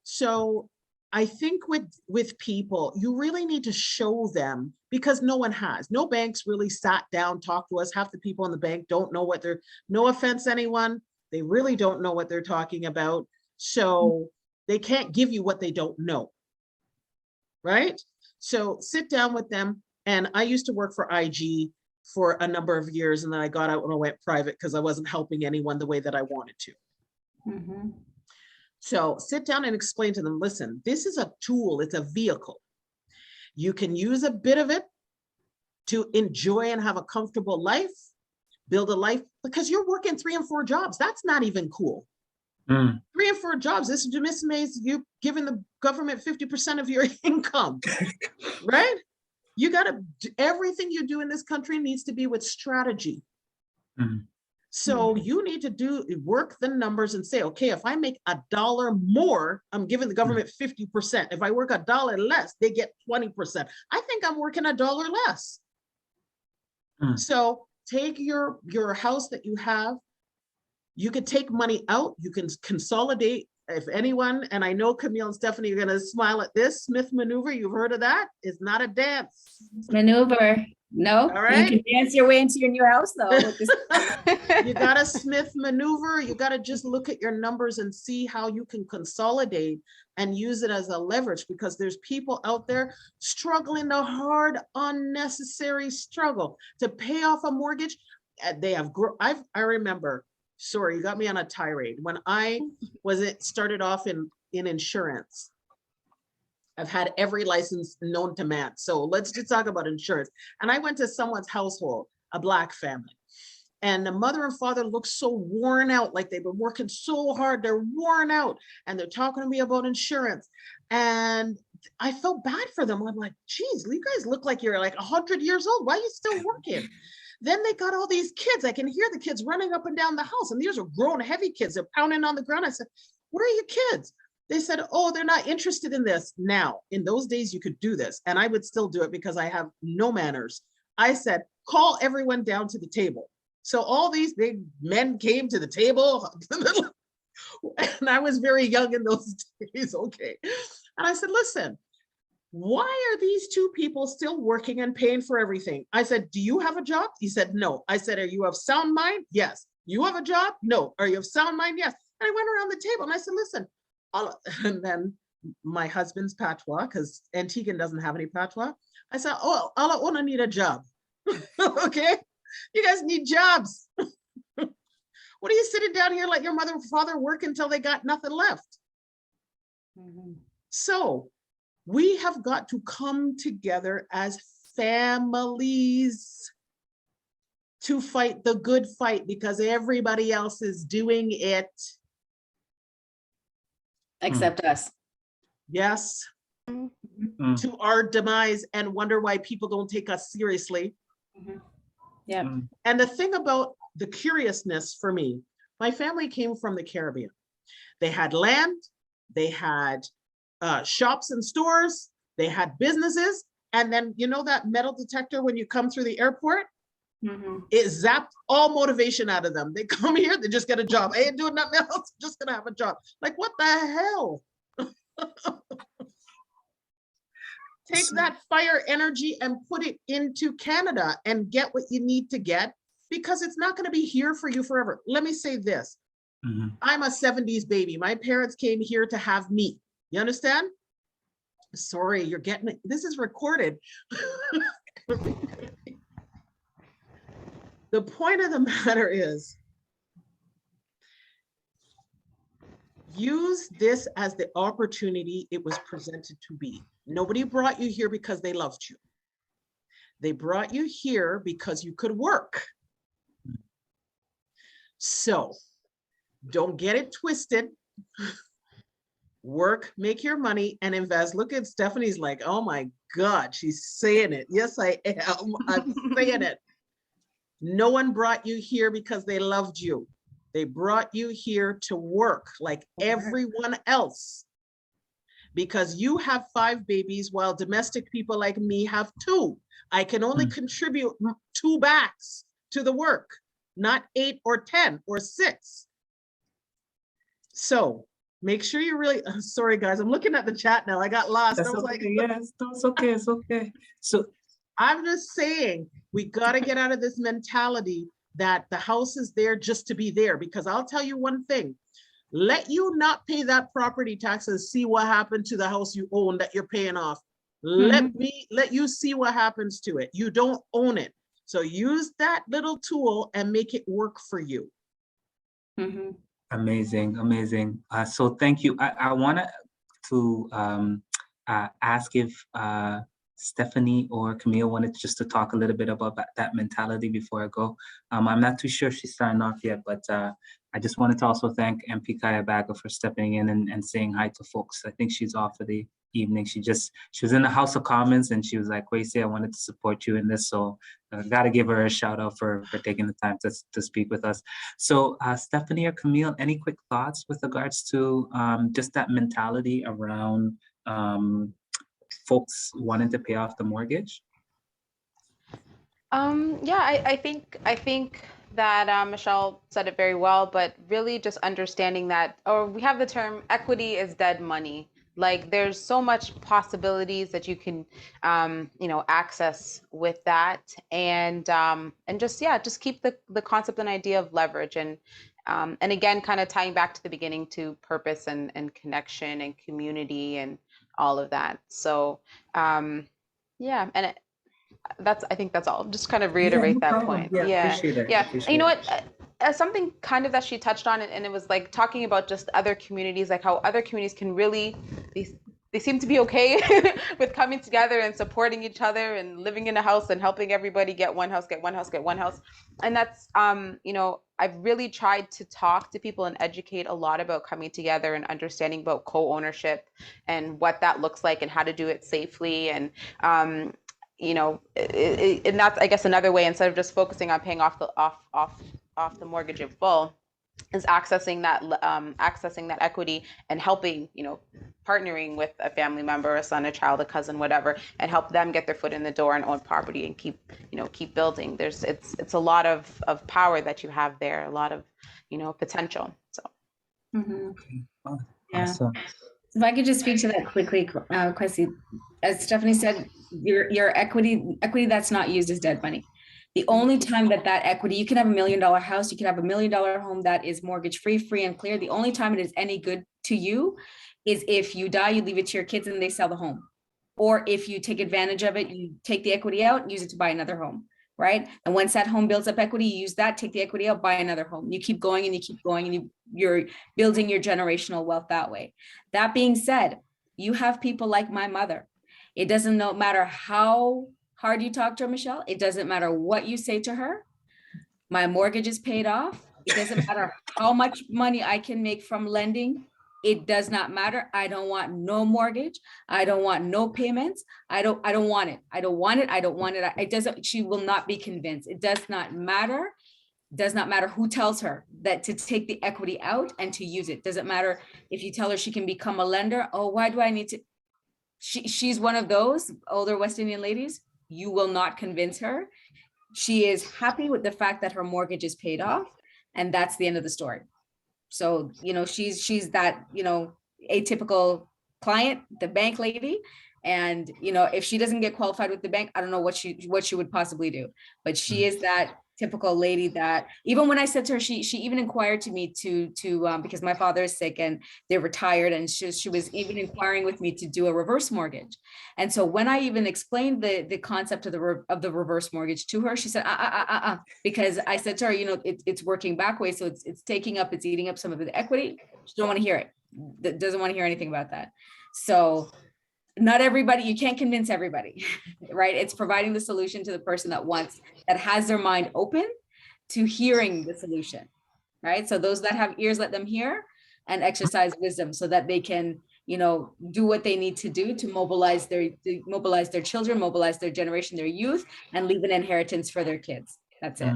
So I think with people, you really need to show them, because no one has. No banks really sat down, talked to us. Half the people in the bank don't know what they're, no offense anyone, they really don't know what they're talking about. So they can't give you what they don't know, right? So sit down with them. And I used to work for IG for a number of years, and then I got out when I went private because I wasn't helping anyone the way that I wanted to. So sit down and explain to them, listen, this is a tool, it's a vehicle. You can use a bit of it to enjoy and have a comfortable life, build a life, because you're working 3 and 4 jobs. That's not even cool. 3 and 4 jobs, this is you giving the government 50% of your income, right? You gotta, everything you do in this country needs to be with strategy. So you need to work the numbers and say, okay, if I make $1 more, I'm giving the government 50%. If I work $1 less, they get 20%. I think I'm working $1 less. So take your house that you have. You could take money out. You can consolidate. If anyone, and I know Camille and Stephanie are going to smile at this, Smith maneuver, you've heard of that? It's not a dance. Maneuver. No, all right. You can dance your way into your new house though. You got to Smith maneuver. You got to just look at your numbers and see how you can consolidate and use it as a leverage, because there's people out there struggling the hard, unnecessary struggle to pay off a mortgage. They have, I remember, sorry, you got me on a tirade. When I started off in insurance, I've had every license known to man. So let's just talk about insurance. And I went to someone's household, a Black family, and the mother and father looked so worn out, like they've been working so hard, they're worn out, and they're talking to me about insurance. And I felt bad for them. I'm like, geez, you guys look like you're like 100 years old. Why are you still working? Then they got all these kids. I can hear the kids running up and down the house, and these are grown, heavy kids. They're pounding on the ground. I said, what are your kids? They said, oh, they're not interested in this. Now, in those days, you could do this, and I would still do it because I have no manners. I said, call everyone down to the table. So all these big men came to the table, and I was very young in those days, okay. And I said, listen, why are these 2 people still working and paying for everything? I said, do you have a job? He said, no. I said, are you of sound mind? Yes. You have a job? No. Are you of sound mind? Yes. And I went around the table and I said, listen, and then my husband's patois, because Antiguan doesn't have any patois. I said, oh, all I want to need a job. Okay. You guys need jobs. What are you sitting down here like your mother and father work until they got nothing left? So we have got to come together as families to fight the good fight, because everybody else is doing it. Except us. Yes. To our demise, and wonder why people don't take us seriously. Yeah. And the thing about the curiousness for me, my family came from the Caribbean. They had land, they had shops and stores, they had businesses. And then, you know, that metal detector when you come through the airport, it zapped all motivation out of them. They come here, they just get a job. I ain't doing nothing else, just gonna have a job. Like, what the hell? Take that fire energy and put it into Canada and get what you need to get, because it's not going to be here for you forever. Let me say this. I'm a 70s baby. My parents came here to have me. You understand? Sorry, you're getting it. This is recorded. The point of the matter is, use this as the opportunity it was presented to be. Nobody brought you here because they loved you. They brought you here because you could work. So don't get it twisted. Work, make your money, and invest. Look at Stephanie's like, oh my God, she's saying it. Yes, I am. I'm saying it. No one brought you here because they loved you. They brought you here to work like everyone else. Because you have 5 babies while domestic people like me have 2. I can only contribute 2 backs to the work, not 8 or 10 or 6. So make sure you really, sorry guys, I'm looking at the chat now. I got lost. That's I was okay. like, Yes, it's okay. It's okay. So I'm just saying, we got to get out of this mentality that the house is there just to be there. Because I'll tell you one thing, let you not pay that property tax and see what happened to the house you own that you're paying off. Let you see what happens to it. You don't own it. So use that little tool and make it work for you. amazing, amazing. So thank you. I wanted to ask if Stephanie or Camille wanted just to talk a little bit about that mentality before I go. I'm not too sure if she's signed off yet, but I just wanted to also thank MP Kayabaga for stepping in and saying hi to folks. I think she's off for the evening. She was in the House of Commons and she was like, Gracie, I wanted to support you in this. So I got to give her a shout out for taking the time to speak with us. So Stephanie or Camille, any quick thoughts with regards to just that mentality around folks wanting to pay off the mortgage? Yeah, I think that Michelle said it very well, but really just understanding that, or we have the term equity is dead money. Like there's so much possibilities that you can, access with that, and just keep the concept and idea of leverage, and again, kind of tying back to the beginning to purpose and connection and community and all of that. So yeah, and I think that's all. Just kind of reiterate that point. Yeah, appreciate it. Yeah. Appreciate And you know it. what? Something kind of that she touched on, and it was like talking about just other communities, like how other communities can really, they seem to be okay with coming together and supporting each other and living in a house and helping everybody get one house. And that's, I've really tried to talk to people and educate a lot about coming together and understanding about co-ownership and what that looks like and how to do it safely. And, and that's, I guess, another way, instead of just focusing on paying off the mortgage in full, is accessing that equity and helping, partnering with a family member, a son, a child, a cousin, whatever, and help them get their foot in the door and own property and keep building. It's a lot of power that you have there, a lot of, potential. So. Yeah. Awesome. If I could just speak to that quickly, Kwesi, as Stephanie said, your equity that's not used is dead money. The only time that equity, you can have $1 million house, you can have $1 million home that is mortgage free and clear. The only time it is any good to you is if you die, you leave it to your kids and they sell the home. Or if you take advantage of it, you take the equity out and use it to buy another home, right? And once that home builds up equity, you use that, take the equity out, buy another home. You keep going and you keep going, and you're building your generational wealth that way. That being said, you have people like my mother. It doesn't matter how hard you talk to her, Michelle. It doesn't matter what you say to her. My mortgage is paid off. It doesn't matter how much money I can make from lending. It does not matter. I don't want no mortgage. I don't want no payments. I don't want it. I don't want it. I don't want it. It doesn't, she will not be convinced. It does not matter. Does not matter who tells her that to take the equity out and to use it. Doesn't matter if you tell her she can become a lender. Oh, why do I need to? She's one of those older West Indian ladies. You will not convince her. She is happy with the fact that her mortgage is paid off, and that's the end of the story. So, she's that, atypical client, the bank lady. And, if she doesn't get qualified with the bank, I don't know what she would possibly do, but she is that typical lady that even when I said to her, she even inquired to me to because my father is sick and they're retired, and she was even inquiring with me to do a reverse mortgage. And so when I even explained the concept of the reverse mortgage to her, she said, because I said to her, you know, it's working back way, so it's eating up some of the equity. She don't want to hear it. Doesn't want to hear anything about that. So not everybody, you can't convince everybody, right? It's providing the solution to the person that has their mind open to hearing the solution, right? So those that have ears, let them hear, and exercise wisdom so that they can, you know, do what they need to do to mobilize their children, mobilize their generation, their youth, and leave an inheritance for their kids. That's it.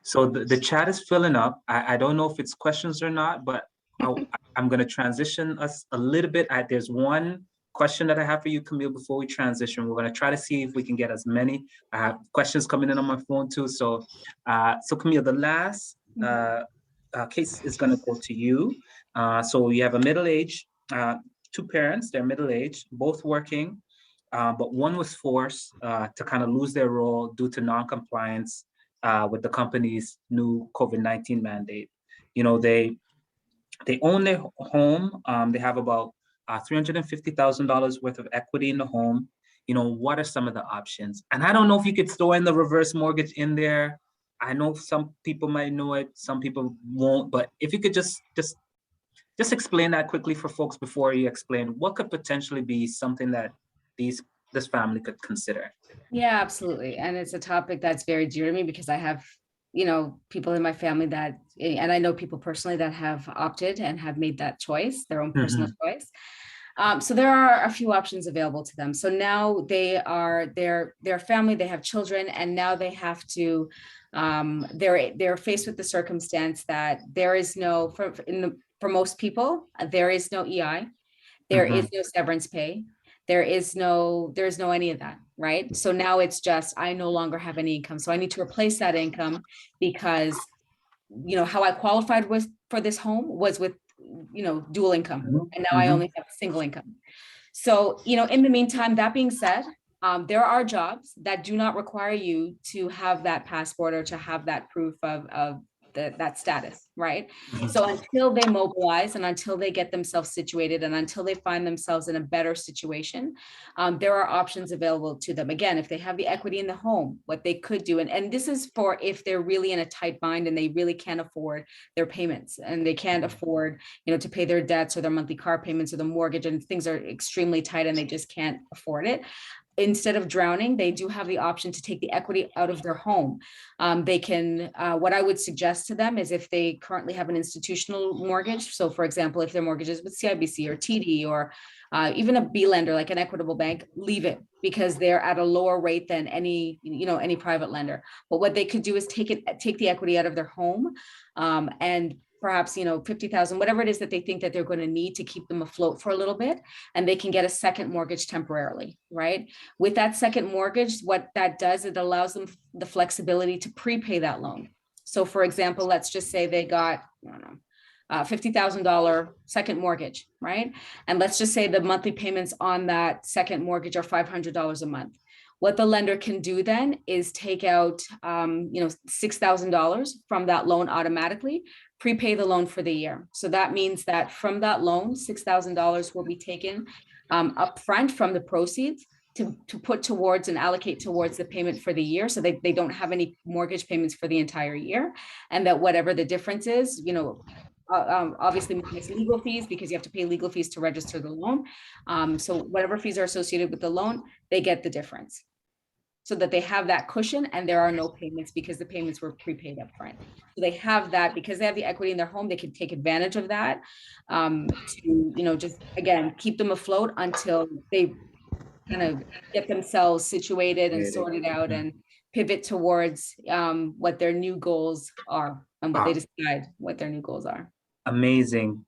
So the chat is filling up. I don't know if it's questions or not, but I'm going to transition us a little bit. There's one question that I have for you, Camille, before we transition. We're going to try to see if we can get as many. I have questions coming in on my phone too. So Camille, the last case is going to go to you. So you have a middle-aged, two parents, they're middle-aged, both working, but one was forced to kind of lose their role due to non-compliance with the company's new COVID-19 mandate. You know, they own their home. They have about $350,000 worth of equity in the home. You know, what are some of the options? And I don't know if you could throw in the reverse mortgage in there. I know some people might know it, some people won't, but if you could just explain that quickly for folks before you explain what could potentially be something that this family could consider. Yeah, absolutely. And it's a topic that's very dear to me because I have, you know, people in my family that, and I know people personally that have opted and have made that choice, their own personal choice. So there are a few options available to them. So now they're family, they have children, and now they have to, they're faced with the circumstance that there is no, for most people, there is no EI, there is no severance pay. There's no any of that, right? So now it's just, I no longer have any income. So I need to replace that income because, you know, how I qualified for this home was with, you know, dual income. And now I only have single income. So, you know, in the meantime, that being said, there are jobs that do not require you to have that passport or to have that proof of that status, right? So until they mobilize and until they get themselves situated and until they find themselves in a better situation, there are options available to them. Again, if they have the equity in the home, what they could do, and this is for if they're really in a tight bind and they really can't afford their payments and they can't afford, you know, to pay their debts or their monthly car payments or the mortgage, and things are extremely tight and they just can't afford it. Instead of drowning, they do have the option to take the equity out of their home. They can, what I would suggest to them is if they currently have an institutional mortgage, so for example, if their mortgage is with CIBC or TD or even a B lender like an Equitable Bank, leave it because they're at a lower rate than any private lender. But what they could do is take the equity out of their home and perhaps, you know, 50,000, whatever it is that they think that they're going to need to keep them afloat for a little bit, and they can get a second mortgage temporarily, right? With that second mortgage, what that does, it allows them the flexibility to prepay that loan. So for example, let's just say they got, I don't know, $50,000 second mortgage, right? And let's just say the monthly payments on that second mortgage are $500 a month. What the lender can do then is take out, $6,000 from that loan automatically, prepay the loan for the year. So that means that from that loan, $6,000 will be taken upfront from the proceeds to put towards and allocate towards the payment for the year. So they don't have any mortgage payments for the entire year. And that whatever the difference is, you know, obviously minus legal fees, because you have to pay legal fees to register the loan. So whatever fees are associated with the loan, they get the difference, so that they have that cushion and there are no payments because the payments were prepaid up front. So they have that because they have the equity in their home, they can take advantage of that to, you know, just again, keep them afloat until they kind of get themselves situated and sorted out and pivot towards what their new goals are and what they decide what their new goals are. Amazing.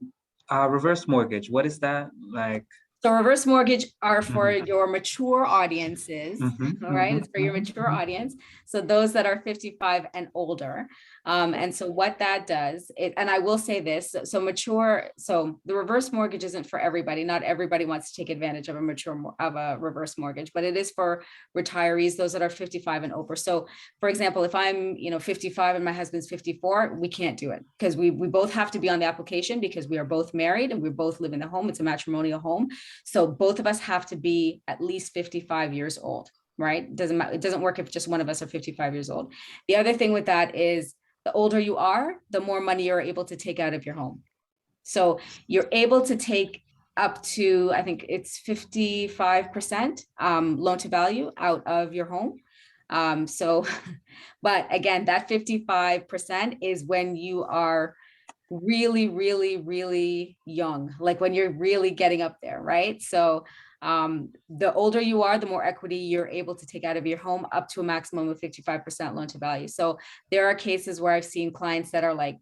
Reverse mortgage, what is that like? So reverse mortgage are for your mature audiences, all right? It's for your mature audience. So those that are 55 and older. And so what that does, and I will say this, so the reverse mortgage isn't for everybody. Not everybody wants to take advantage of a reverse mortgage, but it is for retirees, those that are 55 and over. So for example, if I'm 55 and my husband's 54, we can't do it because we both have to be on the application because we are both married and we both live in the home. It's a matrimonial home. So both of us have to be at least 55 years old, right? It doesn't work if just one of us are 55 years old. The other thing with that is the older you are, the more money you're able to take out of your home. So you're able to take up to, I think it's 55% loan to value out of your home. But again, that 55% is when you are really, really, really young, like when you're really getting up there, right? So the older you are, the more equity you're able to take out of your home, up to a maximum of 55% loan to value. So there are cases where I've seen clients that are like,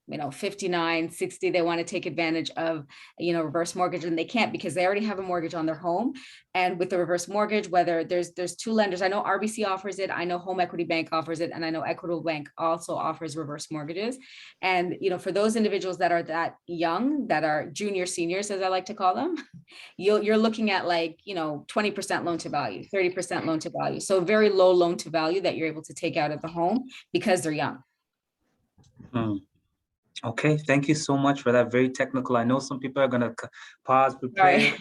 59, 60, they want to take advantage of, reverse mortgage, and they can't because they already have a mortgage on their home. And with the reverse mortgage, whether there's two lenders, I know RBC offers it, I know Home Equity Bank offers it, and I know Equitable Bank also offers reverse mortgages. And, for those individuals that are that young, that are junior seniors, as I like to call them, you're looking at like, 20% loan to value, 30% loan to value. So very low loan to value that you're able to take out of the home because they're young. Okay, thank you so much for that. Very technical. I know some people are gonna pause, prepare. Sorry.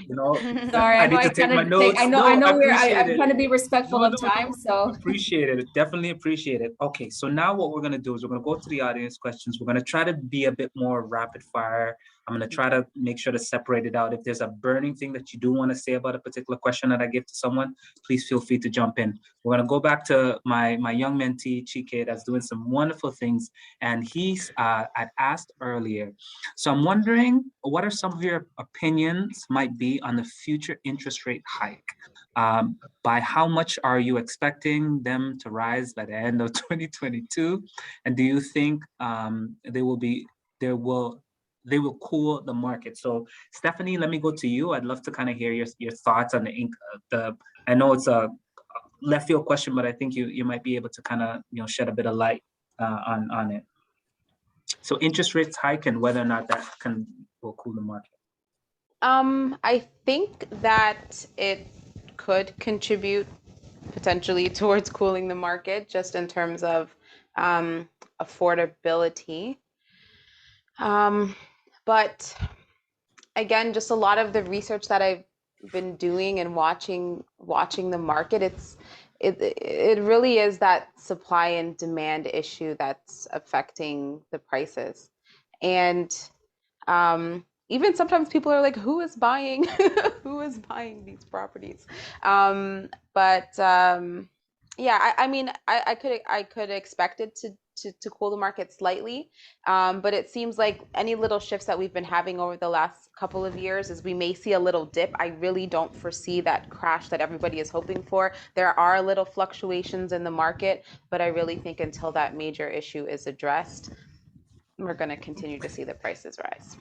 Sorry, I need to take my notes. I'm trying to be respectful of time. So appreciate it. Definitely appreciate it. Okay, so now what we're gonna do is we're gonna go to the audience questions. We're gonna try to be a bit more rapid fire. I'm gonna try to make sure to separate it out. If there's a burning thing that you do want to say about a particular question that I give to someone, please feel free to jump in. We're gonna go back to my young mentee, Chike, that's doing some wonderful things. And he's I'd asked earlier. So I'm wondering, what are some of your opinions might be on the future interest rate hike? By how much are you expecting them to rise by the end of 2022? And do you think they will cool the market? So Stephanie, let me go to you. I'd love to kind of hear your thoughts on I know it's a left field question, but I think you might be able to kind of shed a bit of light on it. So interest rates hike and whether or not that will cool the market. I think that it could contribute potentially towards cooling the market, just in terms of affordability. But again, just a lot of the research that I've been doing and watching the market, it really is that supply and demand issue that's affecting the prices. And even sometimes people are like, who is buying these properties? Yeah, I mean, I could expect it to cool the market slightly, but it seems like any little shifts that we've been having over the last couple of years is we may see a little dip. I really don't foresee that crash that everybody is hoping for. There are little fluctuations in the market, but I really think until that major issue is addressed, we're going to continue to see the prices rise.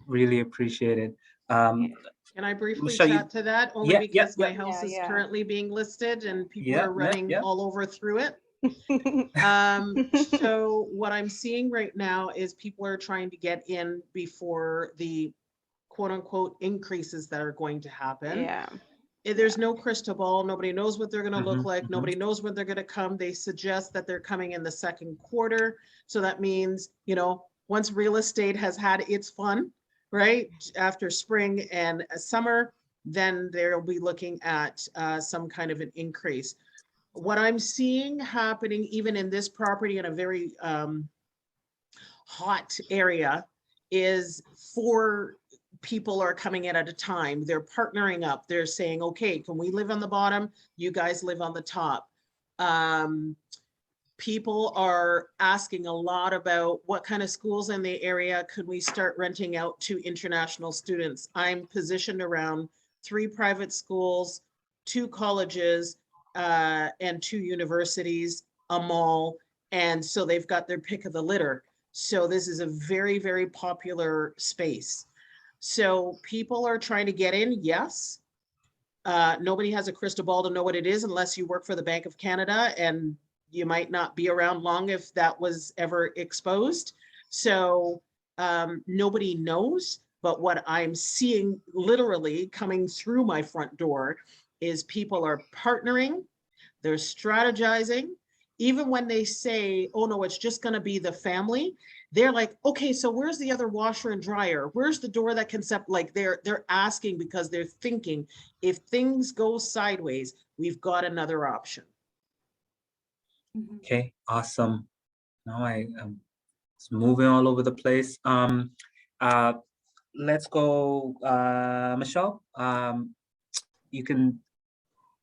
Really appreciate it. Can I briefly Michelle, chat to that? Only because my Yeah, house is yeah. currently being listed and people are running all over through it. So what I'm seeing right now is people are trying to get in before the quote unquote increases that are going to happen. Yeah. There's no crystal ball. Nobody knows what they're going to look like. Nobody knows when they're going to come. They suggest that they're coming in the second quarter. So that means, once real estate has had its fun, right, after spring and summer, then they'll be looking at some kind of an increase. What I'm seeing happening even in this property in a very hot area is 4 people are coming in at a time. They're partnering up. They're saying, okay, can we live on the bottom? You guys live on the top. People are asking a lot about what kind of schools in the area could we start renting out to international students. I'm positioned around 3 private schools, 2 colleges, and 2 universities, a mall. And so they've got their pick of the litter. So this is a very, very popular space. So people are trying to get in, yes. Nobody has a crystal ball to know what it is unless you work for the Bank of Canada, and you might not be around long if that was ever exposed. So nobody knows, but what I'm seeing literally coming through my front door is people are partnering, they're strategizing. Even when they say, oh no, it's just going to be the family, they're like, okay, so where's the other washer and dryer? Where's the door that can like they're asking because they're thinking if things go sideways, we've got another option. Okay, awesome. Now it's moving all over the place. Let's go, Michelle. You can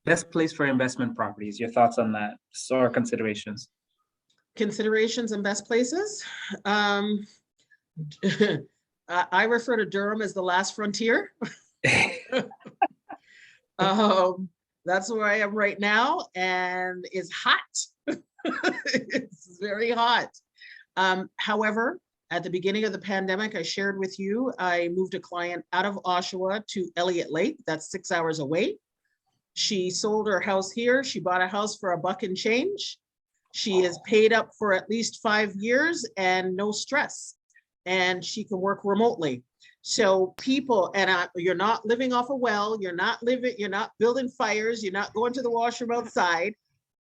best place for investment properties. Your thoughts on that or considerations? Considerations and best places. I refer to Durham as the last frontier. That's where I am right now, and it's hot. It's very hot. However, at the beginning of the pandemic, I shared with you, I moved a client out of Oshawa to Elliott Lake. That's 6 hours away. She sold her house here. She bought a house for $1 and change. She is paid up for at least 5 years and no stress. And she can work remotely. So people, and you're not living off a well, you're not building fires, you're not going to the washroom outside.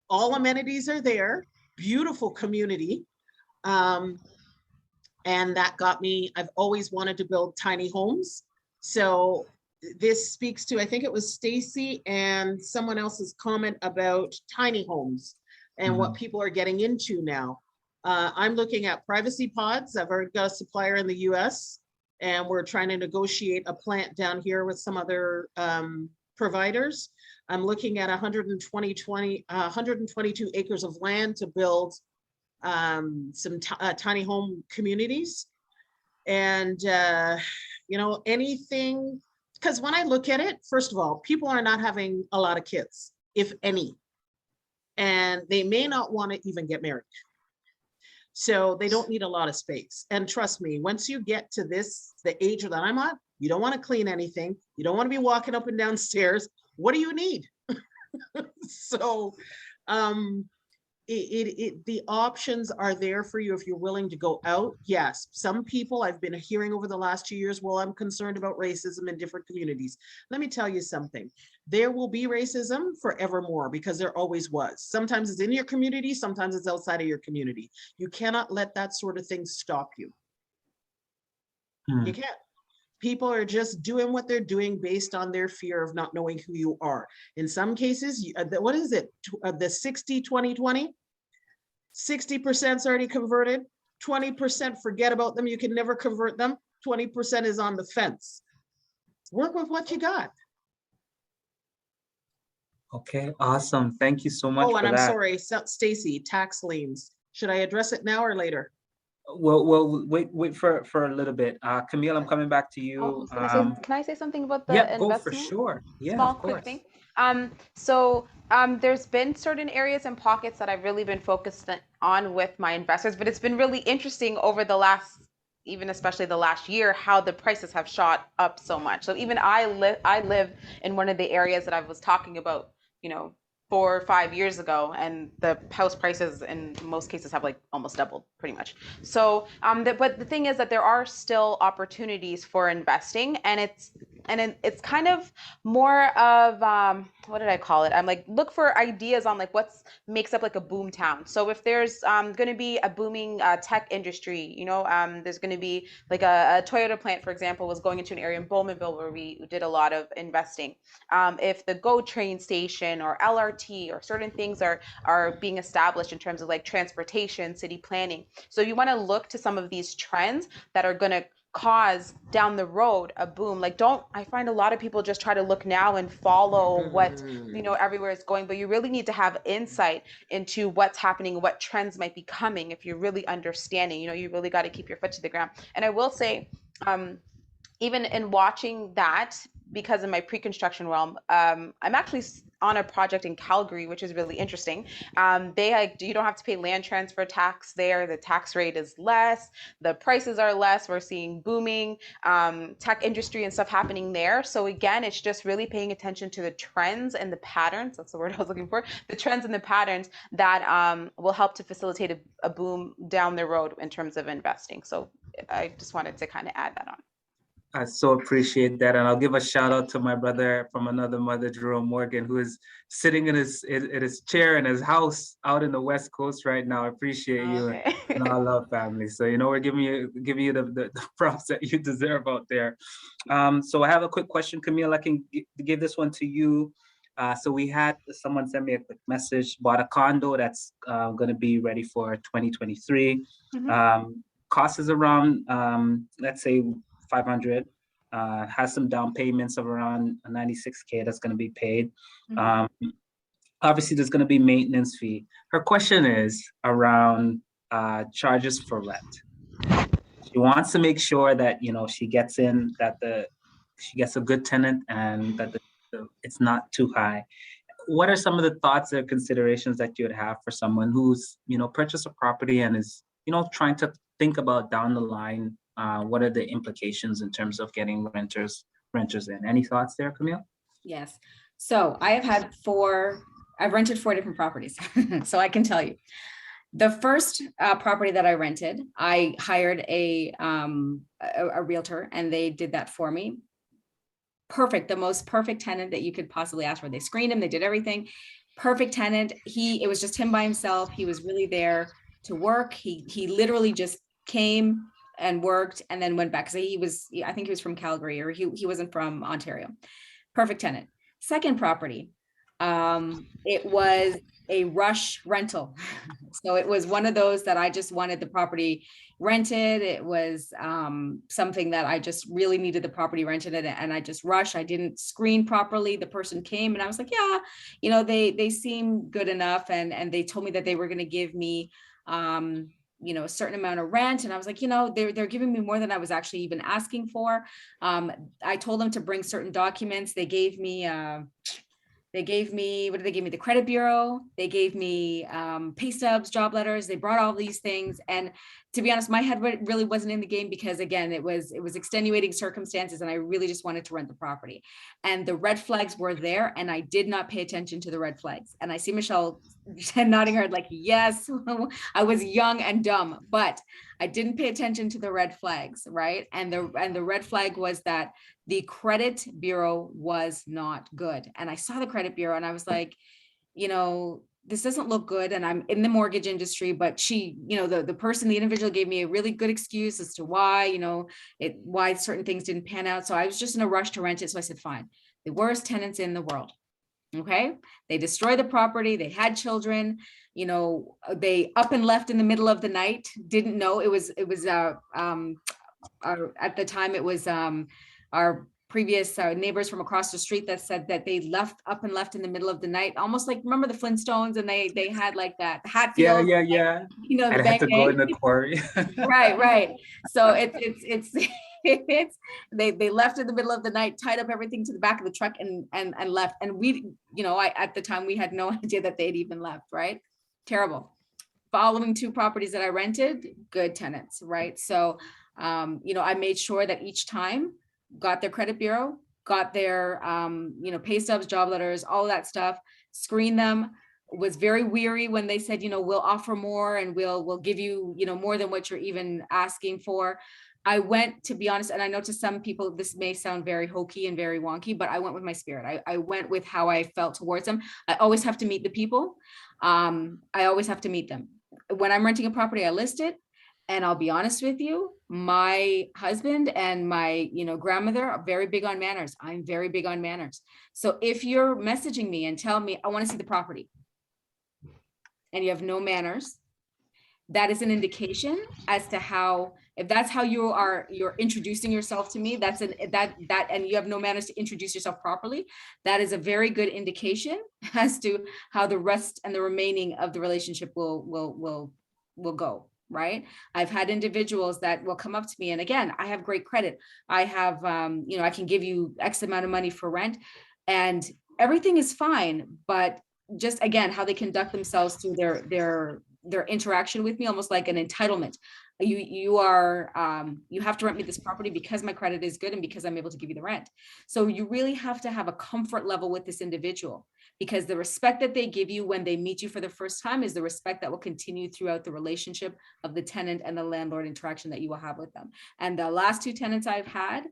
All amenities are there. Beautiful community. And that got me, I've always wanted to build tiny homes. So this speaks to, I think it was Stacy and someone else's comment about tiny homes and what people are getting into now. I'm looking at privacy pods. I've already got a supplier in the US, and we're trying to negotiate a plant down here with some other providers. I'm looking at 122 acres of land to build some tiny home communities. And, you know, anything, because when I look at it, first of all, people are not having a lot of kids, if any, and they may not want to even get married. So they don't need a lot of space. And trust me, once you get to the age that I'm at, you don't want to clean anything. You don't want to be walking up and down stairs. What do you need? So the options are there for you if you're willing to go out. Yes, some people I've been hearing over the last 2 years, well, I'm concerned about racism in different communities. Let me tell you something. There will be racism forevermore because there always was. Sometimes it's in your community, sometimes it's outside of your community. You cannot let that sort of thing stop you. You can't. People are just doing what they're doing based on their fear of not knowing who you are. In some cases, what is it? The 60-20-20? 60% is already converted. 20% forget about them. You can never convert them. 20% is on the fence. Work with what you got. Okay, awesome. Thank you so much. Oh, and for I'm that. sorry, Stacy, tax liens. Should I address it now or later? Well, wait for a little bit. Camille, I'm coming back to you. Oh, can I say something about the yeah, investment? go for sure. Yeah, Small, of course. quick thing. There's been certain areas and pockets that I've really been focused on with my investors, but it's been really interesting over the last, even especially the last year, how the prices have shot up so much. So even I live in one of the areas that I was talking about, 4 or 5 years ago, and the house prices in most cases have like almost doubled pretty much. So but the thing is that there are still opportunities for investing, and it's kind of more of what did I call it? I'm like, look for ideas on like what makes up like a boom town. So if there's going to be a booming tech industry, there's going to be like a Toyota plant, for example, was going into an area in Bowmanville where we did a lot of investing. If the GO train station or LRT or certain things are being established in terms of like transportation, city planning. So you want to look to some of these trends that are going to cause down the road a boom. Like, I find a lot of people just try to look now and follow what everywhere is going, but you really need to have insight into what's happening, what trends might be coming. If you're really understanding, you really got to keep your foot to the ground. And I will say, even in watching that, because in my pre-construction realm, I'm actually on a project in Calgary, which is really interesting. You don't have to pay land transfer tax there. The tax rate is less. The prices are less. We're seeing booming tech industry and stuff happening there. So again, it's just really paying attention to the trends and the patterns. That's the word I was looking for. The trends and the patterns that will help to facilitate a boom down the road in terms of investing. So I just wanted to kind of add that on. I so appreciate that. And I'll give a shout out to my brother from another mother, Jerome Morgan, who is sitting in his chair in his house out in the West Coast right now. I appreciate you. Okay. And I love family. So, we're giving you the props that you deserve out there. So I have a quick question, Camille. I can give this one to you. So we had someone send me a quick message, bought a condo that's going to be ready for 2023. Mm-hmm. Cost is around, let's say, 500, has some down payments of around 96K that's going to be paid. Mm-hmm. Obviously, there's going to be maintenance fee. Her question is around charges for rent. She wants to make sure that she gets in, that she gets a good tenant, and that it's not too high. What are some of the thoughts or considerations that you would have for someone who's purchased a property and is trying to think about down the line? What are the implications in terms of getting renters in? Any thoughts there, Camille? Yes. So I've rented 4 different properties. So I can tell you, the first property that I rented, I hired a realtor and they did that for me. Perfect. The most perfect tenant that you could possibly ask for. They screened him. They did everything. Perfect tenant. It was just him by himself. He was really there to work. He literally just came and worked and then went back. Because I think he was from Calgary, or he wasn't from Ontario. Perfect tenant. Second property, it was a rush rental. So it was one of those that I just wanted the property rented. It was something that I just really needed the property rented, and I just rushed. I didn't screen properly. The person came and I was like, yeah, they seem good enough. And they told me that they were going to give me a certain amount of rent. And I was like, they're giving me more than I was actually even asking for. I told them to bring certain documents. They gave me, what did they give me? The credit bureau. They gave me pay stubs, job letters. They brought all these things. And to be honest, my head really wasn't in the game because again, it was extenuating circumstances and I really just wanted to rent the property. And the red flags were there and I did not pay attention to the red flags. And I see Michelle nodding her head like, yes, I was young and dumb, but I didn't pay attention to the red flags, right? And the red flag was that the credit bureau was not good. And I saw the credit bureau and I was like, this doesn't look good. And I'm in the mortgage industry, but the individual gave me a really good excuse as to why, why certain things didn't pan out. So I was just in a rush to rent it. So I said, fine, the worst tenants in the world. Okay. They destroyed the property. They had children, they up and left in the middle of the night, didn't know it was at the time it was, our previous neighbors from across the street that said that they up and left in the middle of the night, almost like, remember the Flintstones, and they had like that Hatfield, yeah. The I had to go in the quarry. right. So it's they left in the middle of the night, tied up everything to the back of the truck and left. And we, at the time we had no idea that they'd even left, right? Terrible. Following 2 properties that I rented, good tenants, right? So, I made sure that each time got their credit bureau, got their, pay stubs, job letters, all of that stuff, screened them, was very weary when they said, we'll offer more and we'll give you, more than what you're even asking for. I went, to be honest, and I know to some people, this may sound very hokey and very wonky, but I went with my spirit. I went with how I felt towards them. I always have to meet the people. I always have to meet them. When I'm renting a property, I list it. And I'll be honest with you, my husband and my, grandmother are very big on manners. I'm very big on manners. So if you're messaging me and tell me, I want to see the property, and you have no manners, that is an indication as to how, if that's how you're introducing yourself to me, and you have no manners to introduce yourself properly, that is a very good indication as to how the rest and the remaining of the relationship will go. Right. I've had individuals that will come up to me. And again, I have great credit. I have, I can give you X amount of money for rent. And everything is fine, but just again, how they conduct themselves through their interaction with me, almost like an entitlement. You have to rent me this property because my credit is good and because I'm able to give you the rent. So you really have to have a comfort level with this individual, because the respect that they give you when they meet you for the first time is the respect that will continue throughout the relationship of the tenant and the landlord interaction that you will have with them. And the last 2 tenants I've had,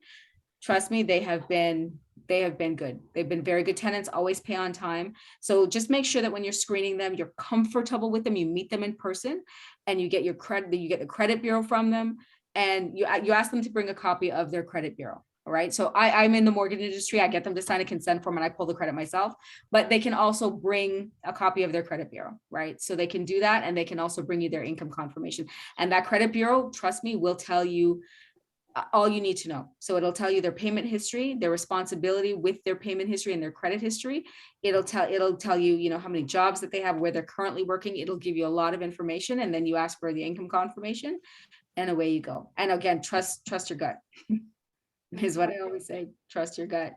trust me, they have been good. They've been very good tenants, always pay on time. So just make sure that when you're screening them, you're comfortable with them, you meet them in person, and you get your credit, you get the credit bureau from them, and you ask them to bring a copy of their credit bureau. All right. So I'm in the mortgage industry. I get them to sign a consent form and I pull the credit myself, but they can also bring a copy of their credit bureau, right? So they can do that, and they can also bring you their income confirmation. And that credit bureau, trust me, will tell you all you need to know. So it'll tell you their payment history, their responsibility with their payment history and their credit history. It'll tell you, you know, how many jobs that they have, where they're currently working. It'll give you a lot of information, and then you ask for the income confirmation, and away you go. And again, trust your gut is what I always say. Trust your gut.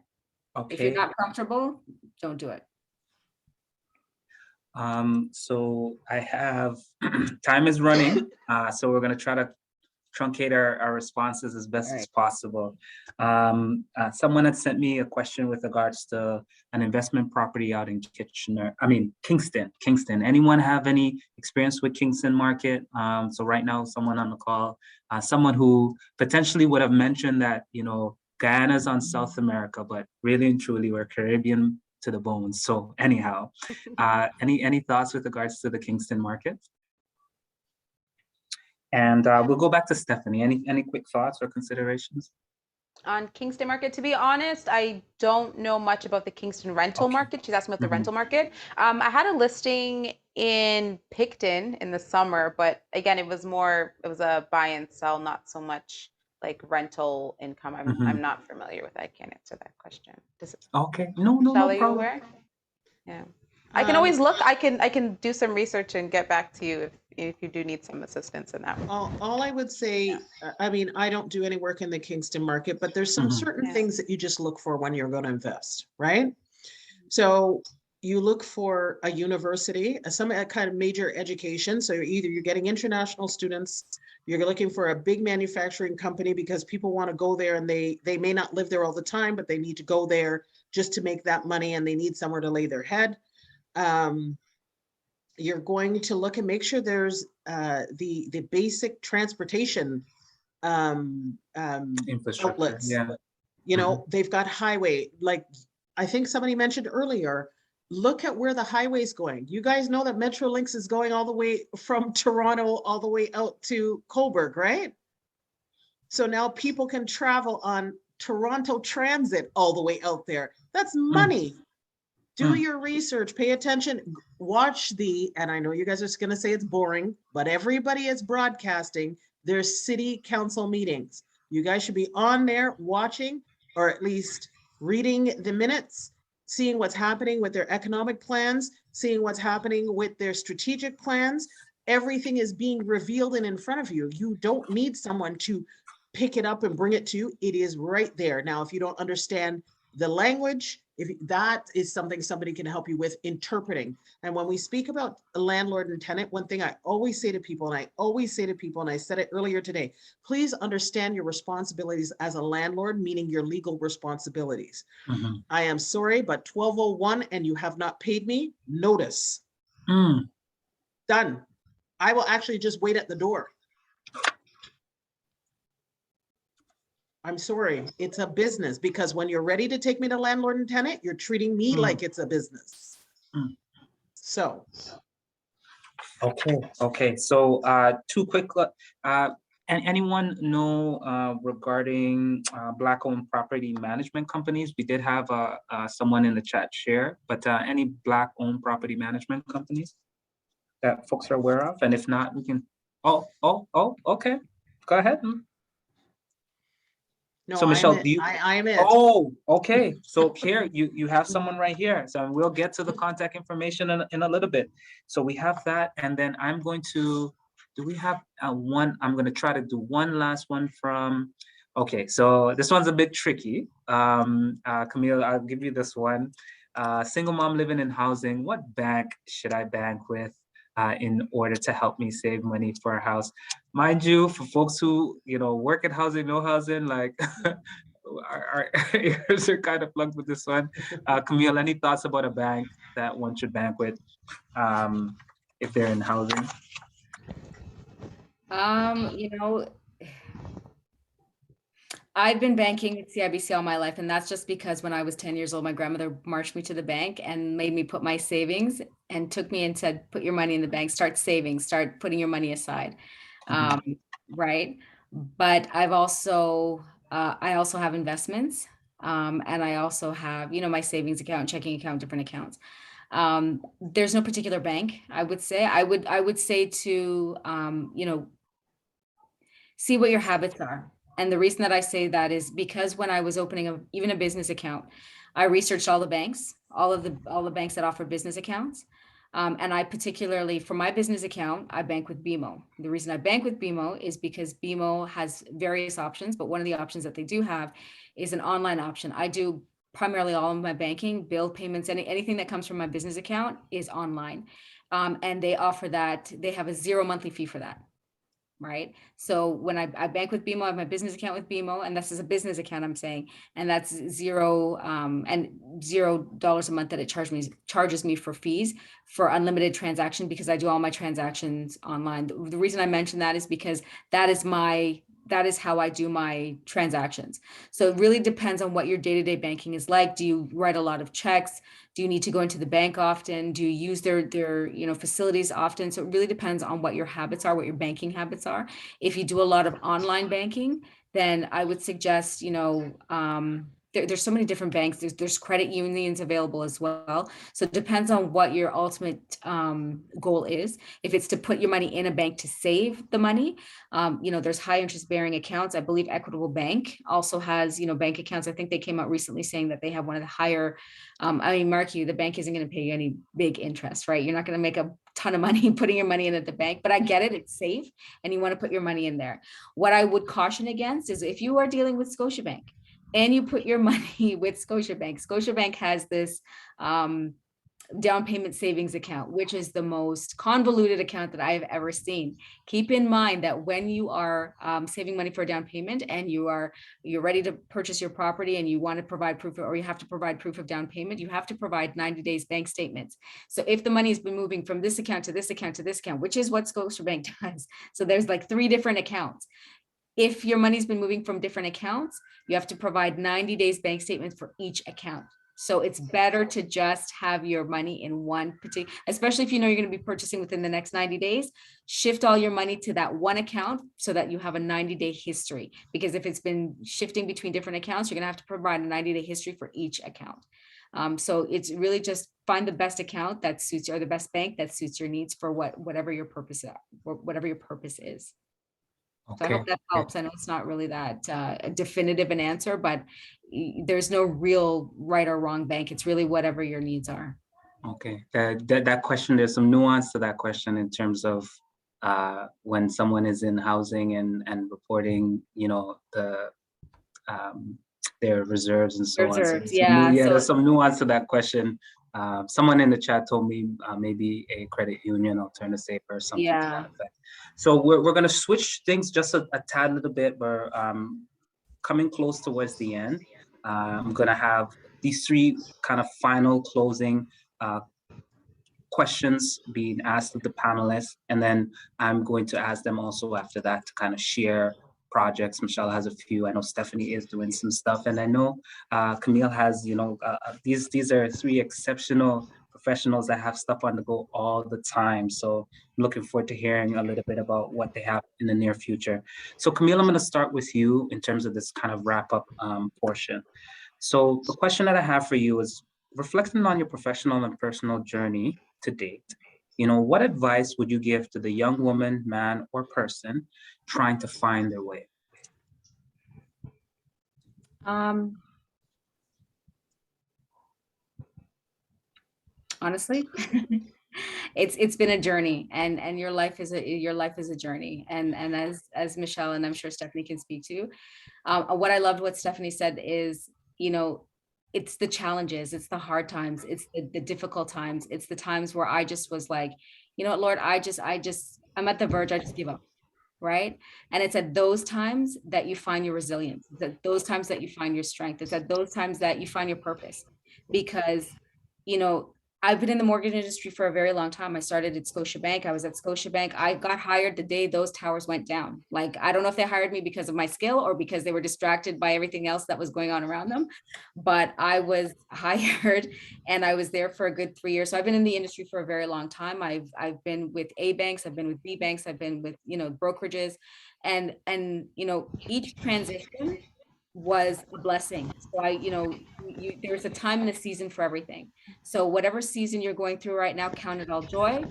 Okay. If you're not comfortable, don't do it. So I have, time is running, so we're gonna try to truncate our responses as best as possible. Someone had sent me a question with regards to an investment property out in Kingston. Anyone have any experience with Kingston market? So right now, someone on the call, someone who potentially would have mentioned that, you know, Guyana's on South America, but really and truly we're Caribbean to the bones. So anyhow, any thoughts with regards to the Kingston market? And we'll go back to Stephanie. Any quick thoughts or considerations? On Kingston market, to be honest, I don't know much about the Kingston rental market. She's asking about the rental market. I had a listing in Picton in the summer, but again, it was a buy and sell, not so much like rental income. I'm not familiar with that. I can't answer that question. Okay, no problem. Aware? Yeah. I can always look. I can do some research and get back to you if you do need some assistance in that. All I would say, I mean, I don't do any work in the Kingston market, but there's some certain things that you just look for when you're going to invest, right? So you look for a university, some kind of major education. So you're getting international students, you're looking for a big manufacturing company because people want to go there, and they may not live there all the time, but they need to go there just to make that money, and they need somewhere to lay their head. You're going to look and make sure there's the basic transportation outlets. Yeah. You know, they've got highway, like I think somebody mentioned earlier, look at where the highway's going. You guys know that Metrolinx is going all the way from Toronto all the way out to Cobourg, right? So now people can travel on Toronto Transit all the way out there. That's money. Do your research, pay attention, watch and I know you guys are going to say it's boring, but everybody is broadcasting their city council meetings. You guys should be on there watching, or at least reading the minutes, seeing what's happening with their economic plans, seeing what's happening with their strategic plans. Everything is being revealed and in front of you. You don't need someone to pick it up and bring it to you. It is right there. Now, if you don't understand the language, if that is something somebody can help you with interpreting. And when we speak about a landlord and tenant, one thing I always say to people, and I said it earlier today, please understand your responsibilities as a landlord, meaning your legal responsibilities. I am sorry, but 1201 and you have not paid me, notice. Done. I will actually just wait at the door. I'm sorry, it's a business, because when you're ready to take me to landlord and tenant, you're treating me like it's a business. So. Okay. So 2 quick, anyone know regarding Black-owned property management companies? We did have someone in the chat share, but any Black-owned property management companies that folks are aware of? And if not, we can, okay, go ahead. No, so Michelle, I'm it. Oh, okay. So here you have someone right here. So we'll get to the contact information in a little bit. So we have that, and then I'm going to. Do we have one? I'm going to try to do one last one from. Okay, so this one's a bit tricky. Camille, I'll give you this one. single mom living in housing, what bank should I bank with in order to help me save money for a house? Mind you, for folks who, work in housing, no housing, like our ears are kind of plugged with this one. Camille, any thoughts about a bank that one should bank with if they're in housing? You know, I've been banking at CIBC all my life, and that's just because when I was 10 years old, my grandmother marched me to the bank and made me put my savings and took me and said, put your money in the bank, start saving, start putting your money aside. Right. But I also have investments. And I also have, my savings account, checking account, different accounts. There's no particular bank, I would say. I would say to, see what your habits are. And the reason that I say that is because when I was opening even a business account, I researched all the banks, all the banks that offer business accounts. And I particularly, for my business account, I bank with BMO. The reason I bank with BMO is because BMO has various options, but one of the options that they do have is an online option. I do primarily all of my banking, bill payments, anything that comes from my business account is online. And they offer that, they have a 0 monthly fee for that. Right. So when I bank with BMO, I have my business account with BMO, and this is a business account I'm saying, and that's $0 a month that it charges me for fees for unlimited transaction, because I do all my transactions online. The reason I mention that is because that is how I do my transactions. So it really depends on what your day-to-day banking is like. Do you write a lot of checks? Do you need to go into the bank often? Do you use their facilities often? So it really depends on what your habits are, what your banking habits are. If you do a lot of online banking, then I would suggest, there's so many different banks. There's credit unions available as well. So it depends on what your ultimate goal is. If it's to put your money in a bank to save the money, there's high interest bearing accounts. I believe Equitable Bank also has, bank accounts. I think they came out recently saying that they have one of the higher, mark you, the bank isn't going to pay you any big interest, right? You're not going to make a ton of money putting your money in at the bank, but I get it. It's safe and you want to put your money in there. What I would caution against is if you are dealing with Scotiabank, and you put your money with Scotiabank. Scotiabank has this down payment savings account, which is the most convoluted account that I have ever seen. Keep in mind that when you are saving money for a down payment and you're ready to purchase your property and you want to provide proof, or you have to provide proof of down payment, you have to provide 90 days bank statements. So if the money has been moving from this account to this account to this account, which is what Scotiabank does. So there's like 3 different accounts. If your money's been moving from different accounts, you have to provide 90 days bank statements for each account. So it's better to just have your money in one particular, especially if you know you're going to be purchasing within the next 90 days, shift all your money to that one account so that you have a 90-day history. Because if it's been shifting between different accounts, you're going to have to provide a 90-day history for each account. So it's really just find the best account that suits you, or the best bank that suits your needs for whatever your purpose is. So I hope that helps. I know it's not really that definitive an answer, but there's no real right or wrong bank. It's really whatever your needs are. Okay, that question, there's some nuance to that question in terms of when someone is in housing and reporting, their reserves and so on. So there's some nuance to that question. Someone in the chat told me maybe a credit union, alternative safe, or something to that effect. So we're going to switch things just a tad little bit. We're coming close towards the end. I'm going to have these 3 kind of final closing questions being asked of the panelists, and then I'm going to ask them also after that to kind of share projects. Michelle has a few. I know Stephanie is doing some stuff, and I know Camille has, these are 3 exceptional professionals that have stuff on the go all the time. So I'm looking forward to hearing a little bit about what they have in the near future. So Camille, I'm going to start with you in terms of this kind of wrap up portion. So the question that I have for you is, reflecting on your professional and personal journey to date, what advice would you give to the young woman, man, or person trying to find their way? Honestly, it's been a journey, and your life is a journey. And as Michelle, and I'm sure Stephanie can speak to, what I loved what Stephanie said is, it's the challenges, it's the hard times, it's the difficult times, it's the times where I just was like, you know what, Lord, I'm at the verge, I just give up. Right. And it's at those times that you find your resilience. It's at those times that you find your strength. It's at those times that you find your purpose. Because, you know, I've been in the mortgage industry for a very long time. I started at Scotiabank. I was at Scotiabank. I got hired the day those towers went down. Like, I don't know if they hired me because of my skill or because they were distracted by everything else that was going on around them. But I was hired and I was there for a good 3 years. So I've been in the industry for a very long time. I've been with A banks, I've been with B banks, I've been with, you know, brokerages, and you know, each transition was a blessing. So you know, there's a time and a season for everything. So whatever season you're going through right now, count it all joy,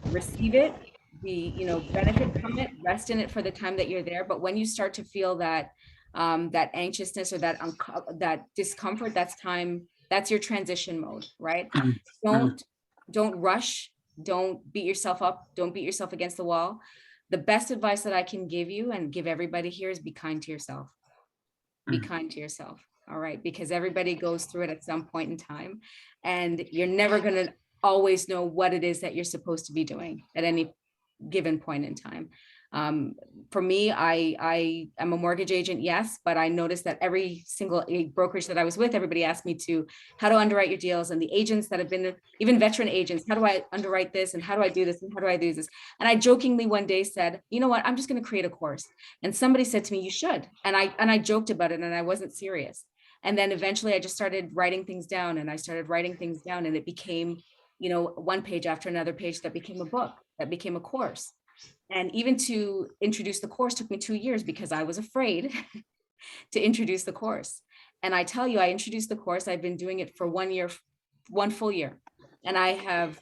receive it, you know, benefit from it, rest in it for the time that you're there. But when you start to feel that, that anxiousness or that discomfort, that's your transition mode, right? Don't rush, don't beat yourself up, don't beat yourself against the wall. The best advice that I can give you and give everybody here is be kind to yourself. Be kind to yourself. All right. Because everybody goes through it at some point in time, and you're never going to always know what it is that you're supposed to be doing at any given point in time. For me, I am a mortgage agent, yes, but I noticed that every single brokerage that I was with, everybody asked me how to underwrite your deals, and the agents that have been, even veteran agents, how do I underwrite this, and how do I do this, and how do I do this? And I jokingly one day said, you know what, I'm just going to create a course. And somebody said to me, you should. And I joked about it, and I wasn't serious. And then eventually I just started writing things down, and and it became, you know, one page after another page that became a book, that became a course. And even to introduce the course took me 2 years because I was afraid to introduce the course. And I tell you, I introduced the course. I've been doing it for 1 year, 1 full year. And I have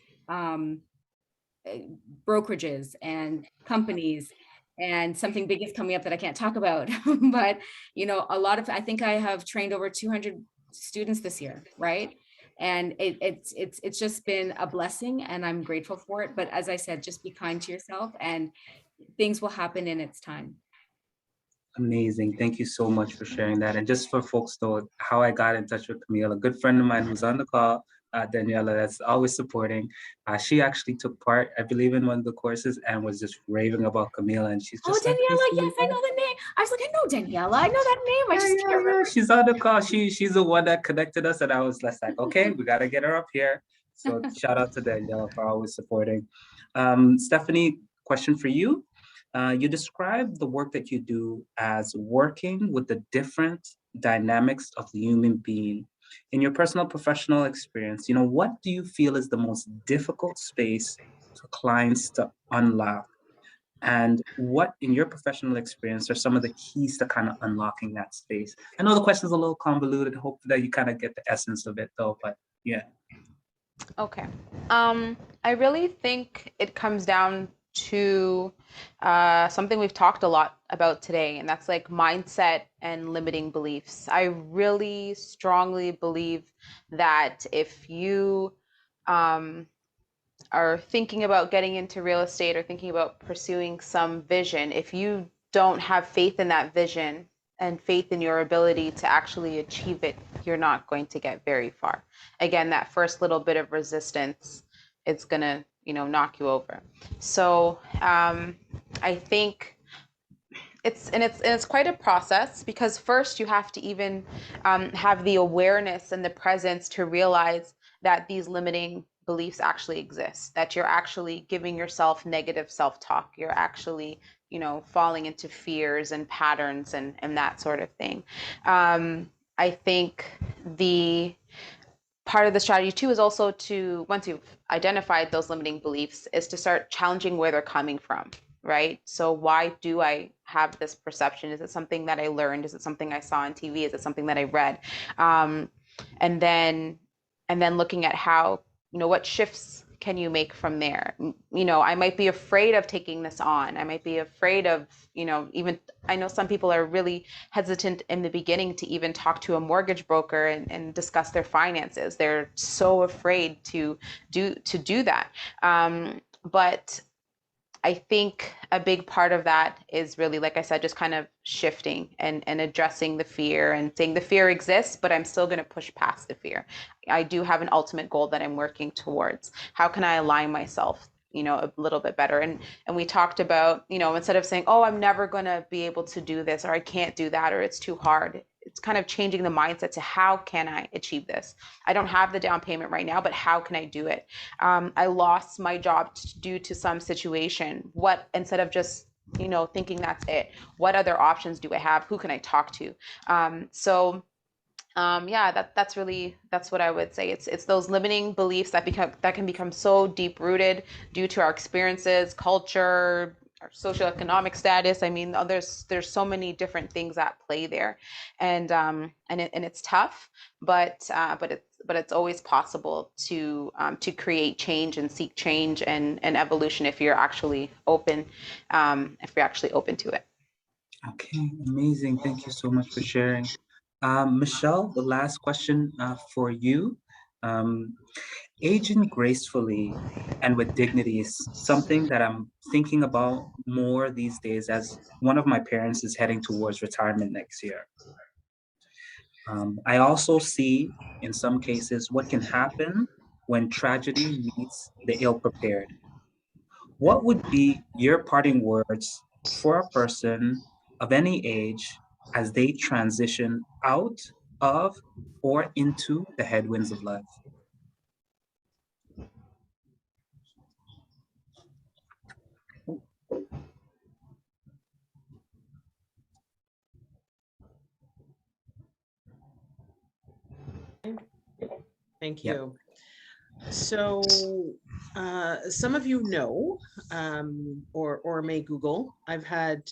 brokerages and companies, and something big is coming up that I can't talk about. But, you know, I think I have trained over 200 students this year, right? And it's just been a blessing, and I'm grateful for it. But as I said, just be kind to yourself, and things will happen in its time. Amazing. Thank you so much for sharing that. And just for folks know how I got in touch with Camille, a good friend of mine who's on the call, Daniela, that's always supporting. She actually took part, I believe, in one of the courses and was just raving about Camille. And she's just Daniela, yes, I know the name. I was like, I know Daniela. I know that name. I just can't remember. She's on the call. She's the one that connected us. And I was just like, okay, we got to get her up here. So shout out to Daniela for always supporting. Stephanie, question for you. You describe the work that you do as working with the different dynamics of the human being. In your personal professional experience, you know, what do you feel is the most difficult space for clients to unlock? And what, in your professional experience, are some of the keys to kind of unlocking that space? I know the question is a little convoluted. Hope that you kind of get the essence of it, though. But yeah. Okay. I really think it comes down to something we've talked a lot about today, and that's like mindset and limiting beliefs. I really strongly believe that if you are thinking about getting into real estate or thinking about pursuing some vision, if you don't have faith in that vision and faith in your ability to actually achieve it, you're not going to get very far. Again, that first little bit of resistance, it's gonna, you know, knock you over. So I think it's quite a process, because first you have to even have the awareness and the presence to realize that these limiting beliefs actually exist, that you're actually giving yourself negative self-talk, you're actually, you know, falling into fears and patterns and that sort of thing. I think the part of the strategy too is also to, once you've identified those limiting beliefs, is to start challenging where they're coming from, right? So why do I have this perception? Is it something that I learned? Is it something I saw on TV? Is it something that I read? And then looking at how, you know, what shifts can you make from there? You know, I might be afraid of taking this on. I might be afraid of, you know, even, I know some people are really hesitant in the beginning to even talk to a mortgage broker and discuss their finances. They're so afraid to do that. But I think a big part of that is really, like I said, just kind of shifting and addressing the fear and saying the fear exists, but I'm still going to push past the fear. I do have an ultimate goal that I'm working towards. How can I align myself, a little bit better? And we talked about, instead of saying, oh, I'm never going to be able to do this, or I can't do that, or it's too hard. It's kind of changing the mindset to how can I achieve this? I don't have the down payment right now, but how can I do it? I lost my job due to some situation. What, instead of just, thinking that's it, what other options do I have? Who can I talk to? That's what I would say. It's those limiting beliefs that can become so deep rooted due to our experiences, culture, our socioeconomic status. I mean, there's so many different things at play there, and it's tough, but it's always possible to create change and seek change and evolution if you're actually open to it. Okay, amazing. Thank you so much for sharing. Michelle, the last question for you. Aging gracefully and with dignity is something that I'm thinking about more these days as one of my parents is heading towards retirement next year. I also see, in some cases, what can happen when tragedy meets the ill-prepared. What would be your parting words for a person of any age as they transition out of or into the headwinds of life? Thank Yep. you. So some of you know, or may Google, I've had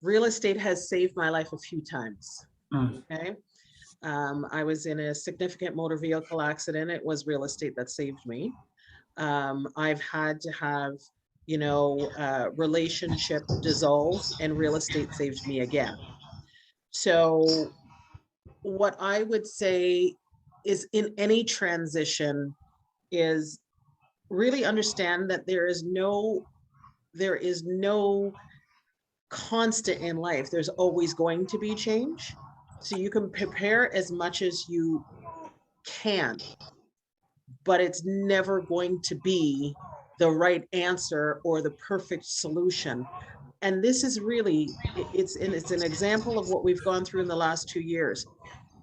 real estate has saved my life a few times. Okay. I was in a significant motor vehicle accident. It was real estate that saved me. I've had to have, relationship dissolve, and real estate saved me again. So what I would say is, in any transition, is really understand that there is no constant in life. There's always going to be change. So you can prepare as much as you can, but it's never going to be the right answer or the perfect solution. And this is really, it's an example of what we've gone through in the last 2 years.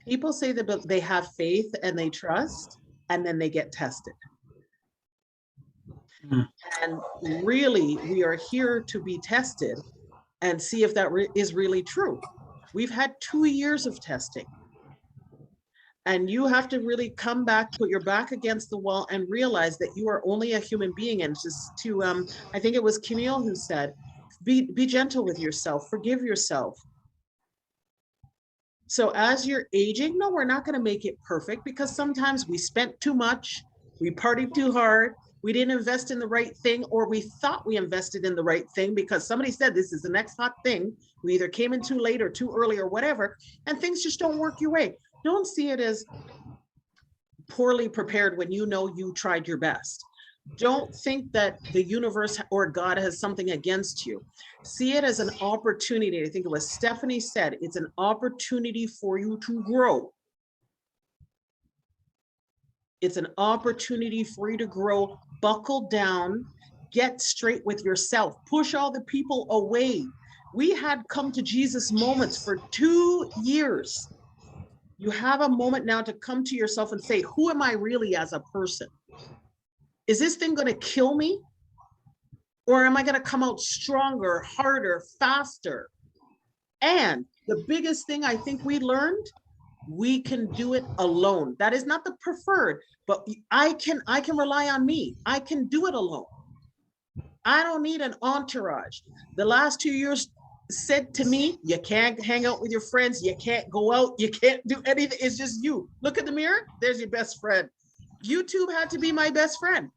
People say that they have faith and they trust, and then they get tested. And really, we are here to be tested and see if that is really true. We've had 2 years of testing. And you have to really come back, put your back against the wall, and realize that you are only a human being. And just to, I think it was Camille who said, be gentle with yourself, forgive yourself. So as you're aging, no, we're not going to make it perfect, because sometimes we spent too much, we partied too hard, we didn't invest in the right thing, or we thought we invested in the right thing because somebody said this is the next hot thing. We either came in too late or too early or whatever, and things just don't work your way. Don't see it as poorly prepared when you know you tried your best. Don't think that the universe or God has something against you. See it as an opportunity. I think it was Stephanie said, it's an opportunity for you to grow. It's an opportunity for you to grow. Buckle down, get straight with yourself, push all the people away. We had come to Jesus moments for 2 years. You have a moment now to come to yourself and say, who am I really as a person? Is this thing going to kill me? Or am I going to come out stronger, harder, faster? And the biggest thing I think we learned, we can do it alone. That is not the preferred, but I can rely on me. I can do it alone. I don't need an entourage. The last 2 years said to me, you can't hang out with your friends, you can't go out, you can't do anything. It's just you. Look at the mirror, there's your best friend. YouTube had to be my best friend.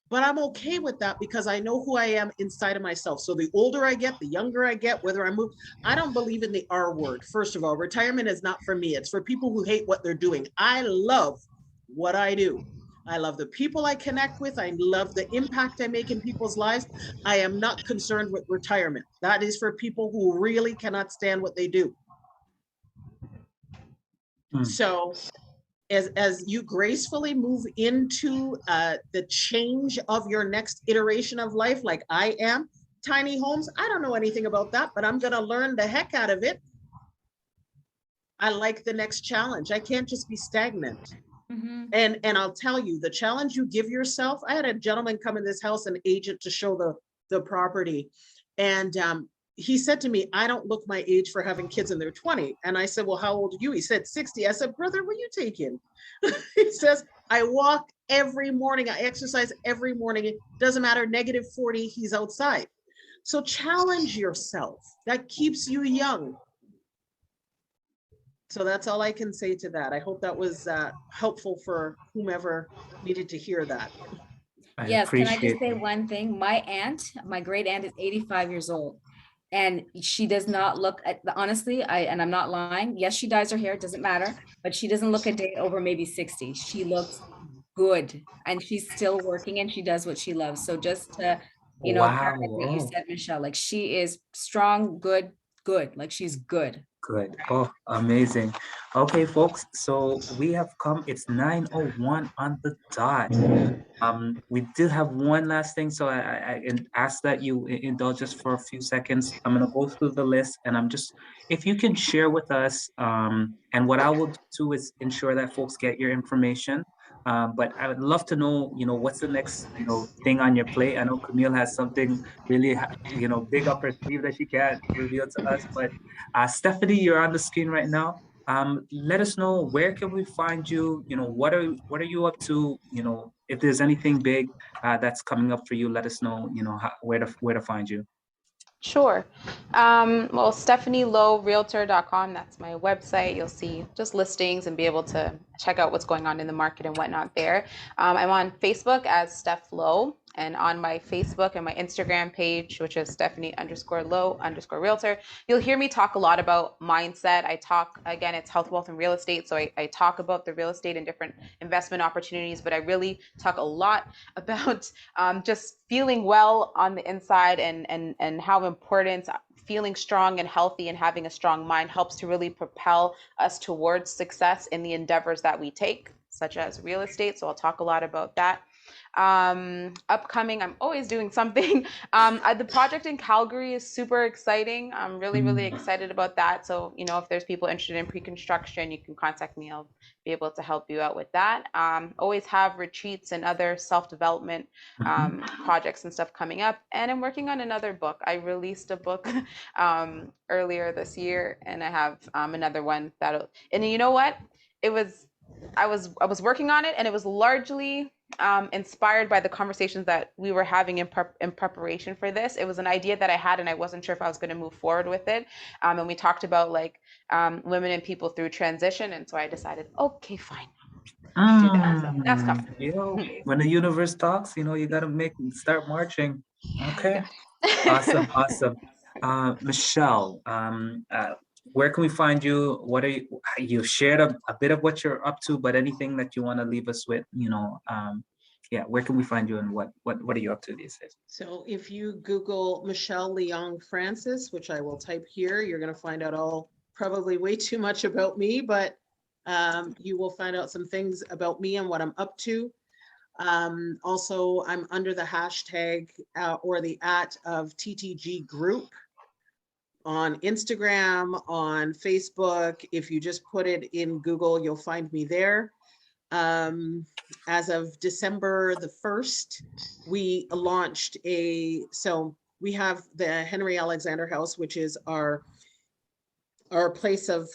But I'm okay with that because I know who I am inside of myself. So the older I get, the younger I get, whether I move, I don't believe in the R word. First of all, retirement is not for me. It's for people who hate what they're doing. I love what I do. I love the people I connect with. I love the impact I make in people's lives. I am not concerned with retirement. That is for people who really cannot stand what they do. So as you gracefully move into the change of your next iteration of life, like I am, tiny homes, I don't know anything about that, but I'm going to learn the heck out of it. I like the next challenge. I can't just be stagnant. And I'll tell you, the challenge you give yourself, I had a gentleman come in this house, an agent, to show the property. And he said to me, I don't look my age for having kids in their 20s. And I said, well, how old are you? He said, 60. I said, brother, what are you taking? He says, I walk every morning. I exercise every morning. It doesn't matter, -40, he's outside. So challenge yourself. That keeps you young. So that's all I can say to that. I hope that was helpful for whomever needed to hear that. Yes, can I just say one thing? My aunt, my great aunt, is 85 years old. And she does not look at, honestly, and I'm not lying. Yes, she dyes her hair, it doesn't matter, but she doesn't look a day over maybe 60. She looks good and she's still working and she does what she loves. So just to, you know, what you said, Michelle, like she is strong, good, like she's good. Good. Oh, amazing. Okay, folks. So we have come. It's 9:01 on the dot. We did have one last thing, so I ask that you indulge us for a few seconds. I'm gonna go through the list, and if you can share with us, and what I will do is ensure that folks get your information. But I would love to know, what's the next, thing on your plate. I know Camille has something really, big up her sleeve that she can't reveal to us. But Stephanie, you're on the screen right now. Let us know, where can we find you? What are you up to? If there's anything big that's coming up for you, let us know. Where to find you. Sure. Well, StephanieLoweRealtor.com, that's my website. You'll see just listings and be able to check out what's going on in the market and whatnot there. I'm on Facebook as Steph Lowe, and on my Facebook and my Instagram page, which is Stephanie_Lowe_Realtor, you'll hear me talk a lot about mindset. I talk, again, it's health, wealth, and real estate. So I talk about the real estate and different investment opportunities, but I really talk a lot about just feeling well on the inside and how important feeling strong and healthy and having a strong mind helps to really propel us towards success in the endeavors that we take, such as real estate. So I'll talk a lot about that. Upcoming, I'm always doing something. The project in Calgary is super exciting. I'm really excited about that. So, if there's people interested in pre-construction, you can contact me. I'll be able to help you out with that. Always have retreats and other self-development projects and stuff coming up. And I'm working on another book. I released a book earlier this year, and I have another one and you know what? I was working on it, and it was largely inspired by the conversations that we were having in preparation for this. It was an idea that I had, and I wasn't sure if I was going to move forward with it. And we talked about women and people through transition, and so I decided, okay, fine, do that. So that's coming. When the universe talks, you got to start marching. Okay. Awesome. Michelle, where can we find you? What are you shared a bit of what you're up to, but anything that you want to leave us with, where can we find you, and what are you up to these days? So if you Google Michelle Loeng Francis, which I will type here, you're going to find out probably way too much about me, but you will find out some things about me and what I'm up to. Also, I'm under the hashtag or the @ of TTG Group on Instagram, on Facebook. If you just put it in Google, you'll find me there. As of December the 1st, we launched so we have the Henry Alexander House, which is our place of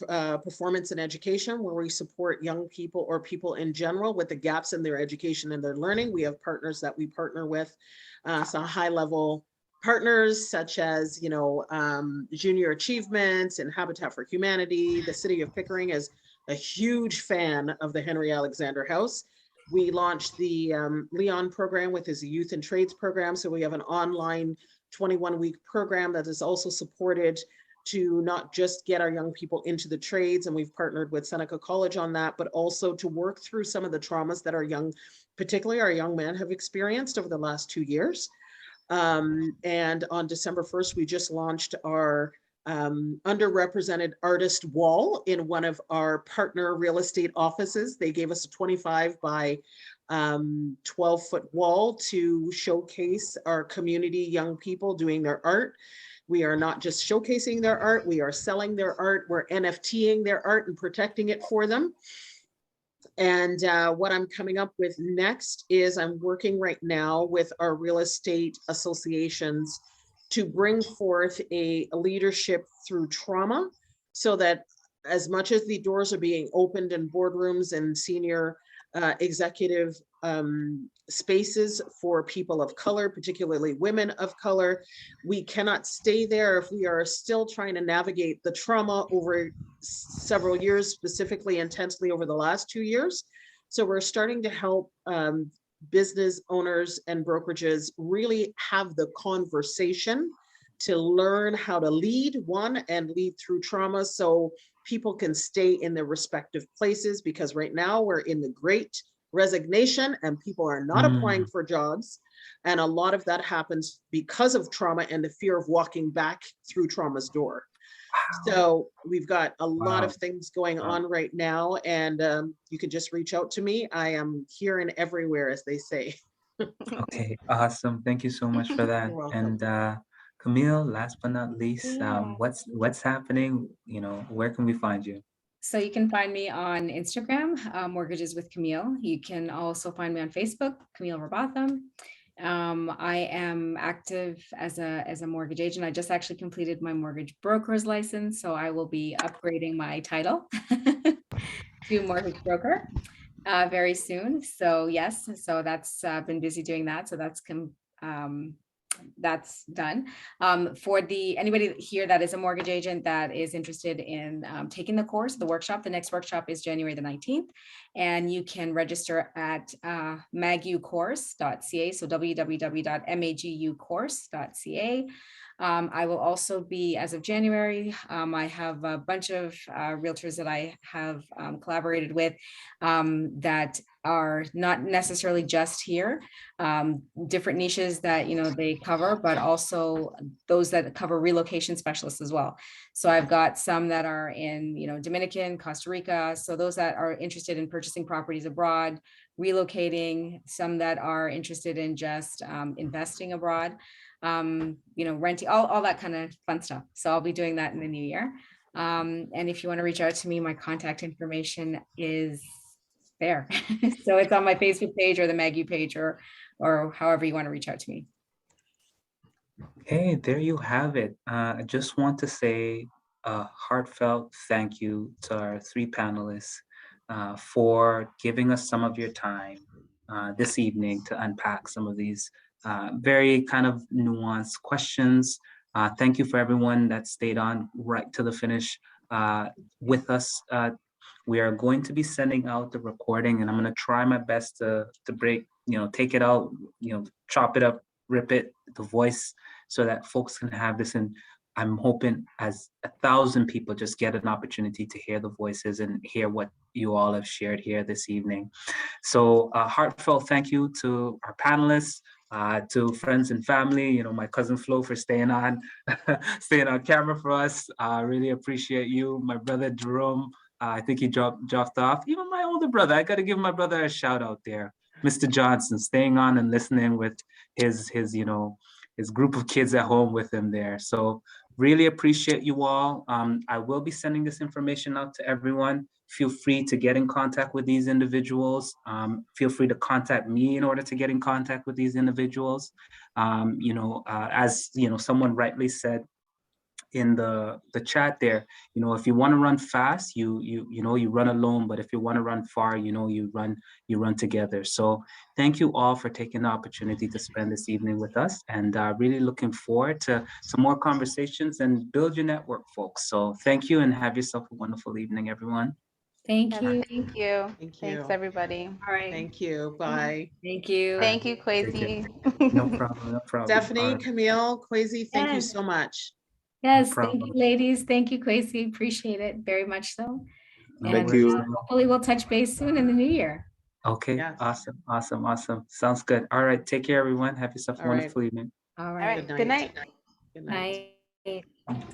performance and education, where we support young people or people in general with the gaps in their education and their learning. We have partners that we partner with, some high-level partners such as, Junior Achievement and Habitat for Humanity. The City of Pickering is a huge fan of the Henry Alexander House. We launched the Leon program, with his youth and trades program. So we have an online 21-week program that is also supported to not just get our young people into the trades, and we've partnered with Seneca College on that, but also to work through some of the traumas that our young, particularly our young men, have experienced over the last 2 years. And on December 1st, we just launched our underrepresented artist wall in one of our partner real estate offices. They gave us a 25 by 12-foot wall to showcase our community young people doing their art. We are not just showcasing their art, we are selling their art, we're NFTing their art and protecting it for them. And what I'm coming up with next is I'm working right now with our real estate associations to bring forth a leadership through trauma, so that as much as the doors are being opened in boardrooms and senior executive spaces for people of color, particularly women of color, we cannot stay there if we are still trying to navigate the trauma over several years, specifically intensely over the last 2 years. So we're starting to help business owners and brokerages really have the conversation to learn how to lead and lead through trauma, so people can stay in their respective places, because right now we're in the great resignation and people are not applying for jobs. And a lot of that happens because of trauma and the fear of walking back through trauma's door. So we've got a lot of things going on right now, and you can just reach out to me. I am here and everywhere, as they say. Okay, awesome. Thank you so much for that. You're welcome. And Camille, last but not least, Yeah. what's happening? You know, where can we find you? So you can find me on Instagram, Mortgages with Camille. You can also find me on Facebook, Camille Robotham. I am active as a mortgage agent. I just actually completed my mortgage broker's license, so I will be upgrading my title to mortgage broker very soon. So yes, so that's been busy doing that. So that's done. For anybody here that is a mortgage agent that is interested in taking the course, the workshop, the next workshop is January the 19th, and you can register at magucourse.ca, so www.magucourse.ca. I will also be, as of January, I have a bunch of realtors that I have collaborated with that are not necessarily just here, different niches that, they cover, but also those that cover relocation specialists as well. So I've got some that are in, Dominican, Costa Rica. So those that are interested in purchasing properties abroad, relocating, some that are interested in just investing abroad, renting, all that kind of fun stuff. So I'll be doing that in the new year. And if you want to reach out to me, my contact information is there. So it's on my Facebook page or the Magu page, or however you want to reach out to me. Hey, there you have it. I just want to say a heartfelt thank you to our 3 panelists for giving us some of your time this evening to unpack some of these very kind of nuanced questions. Thank you for everyone that stayed on right to the finish with us. We are going to be sending out the recording, and I'm going to try my best to break, take it out, chop it up, rip it, the voice, so that folks can have this. And I'm hoping as 1,000 people just get an opportunity to hear the voices and hear what you all have shared here this evening. So a heartfelt thank you to our panelists, to friends and family, my cousin Flo for staying on camera for us. I really appreciate you. My brother Jerome, I think he dropped off. Even my older brother, I got to give my brother a shout out there. Mr. Johnson, staying on and listening with his group of kids at home with him there. So really appreciate you all. I will be sending this information out to everyone. Feel free to get in contact with these individuals. Feel free to contact me in order to get in contact with these individuals. As someone rightly said in the chat there, if you want to run fast, you run alone, but if you want to run far, you run together. So thank you all for taking the opportunity to spend this evening with us, and really looking forward to some more conversations and build your network, folks. So thank you, and have yourself a wonderful evening, everyone. Thank you. Thank you. Thank you. Thanks, everybody. All right. Thank you. Bye. Thank you. Thank you, Kwesi. No problem. Stephanie, All right. Camille, Kwesi, thank you Yes. so much. Yes, thank you, problem. ladies. Thank you, Kwesi. Appreciate it very much so. No And worries. hopefully we'll touch base soon in the new year. Okay, Yes. awesome. Sounds good. All right, take care, everyone. Have yourself a All right. wonderful evening. All All right. right. Good night. Good night. Bye.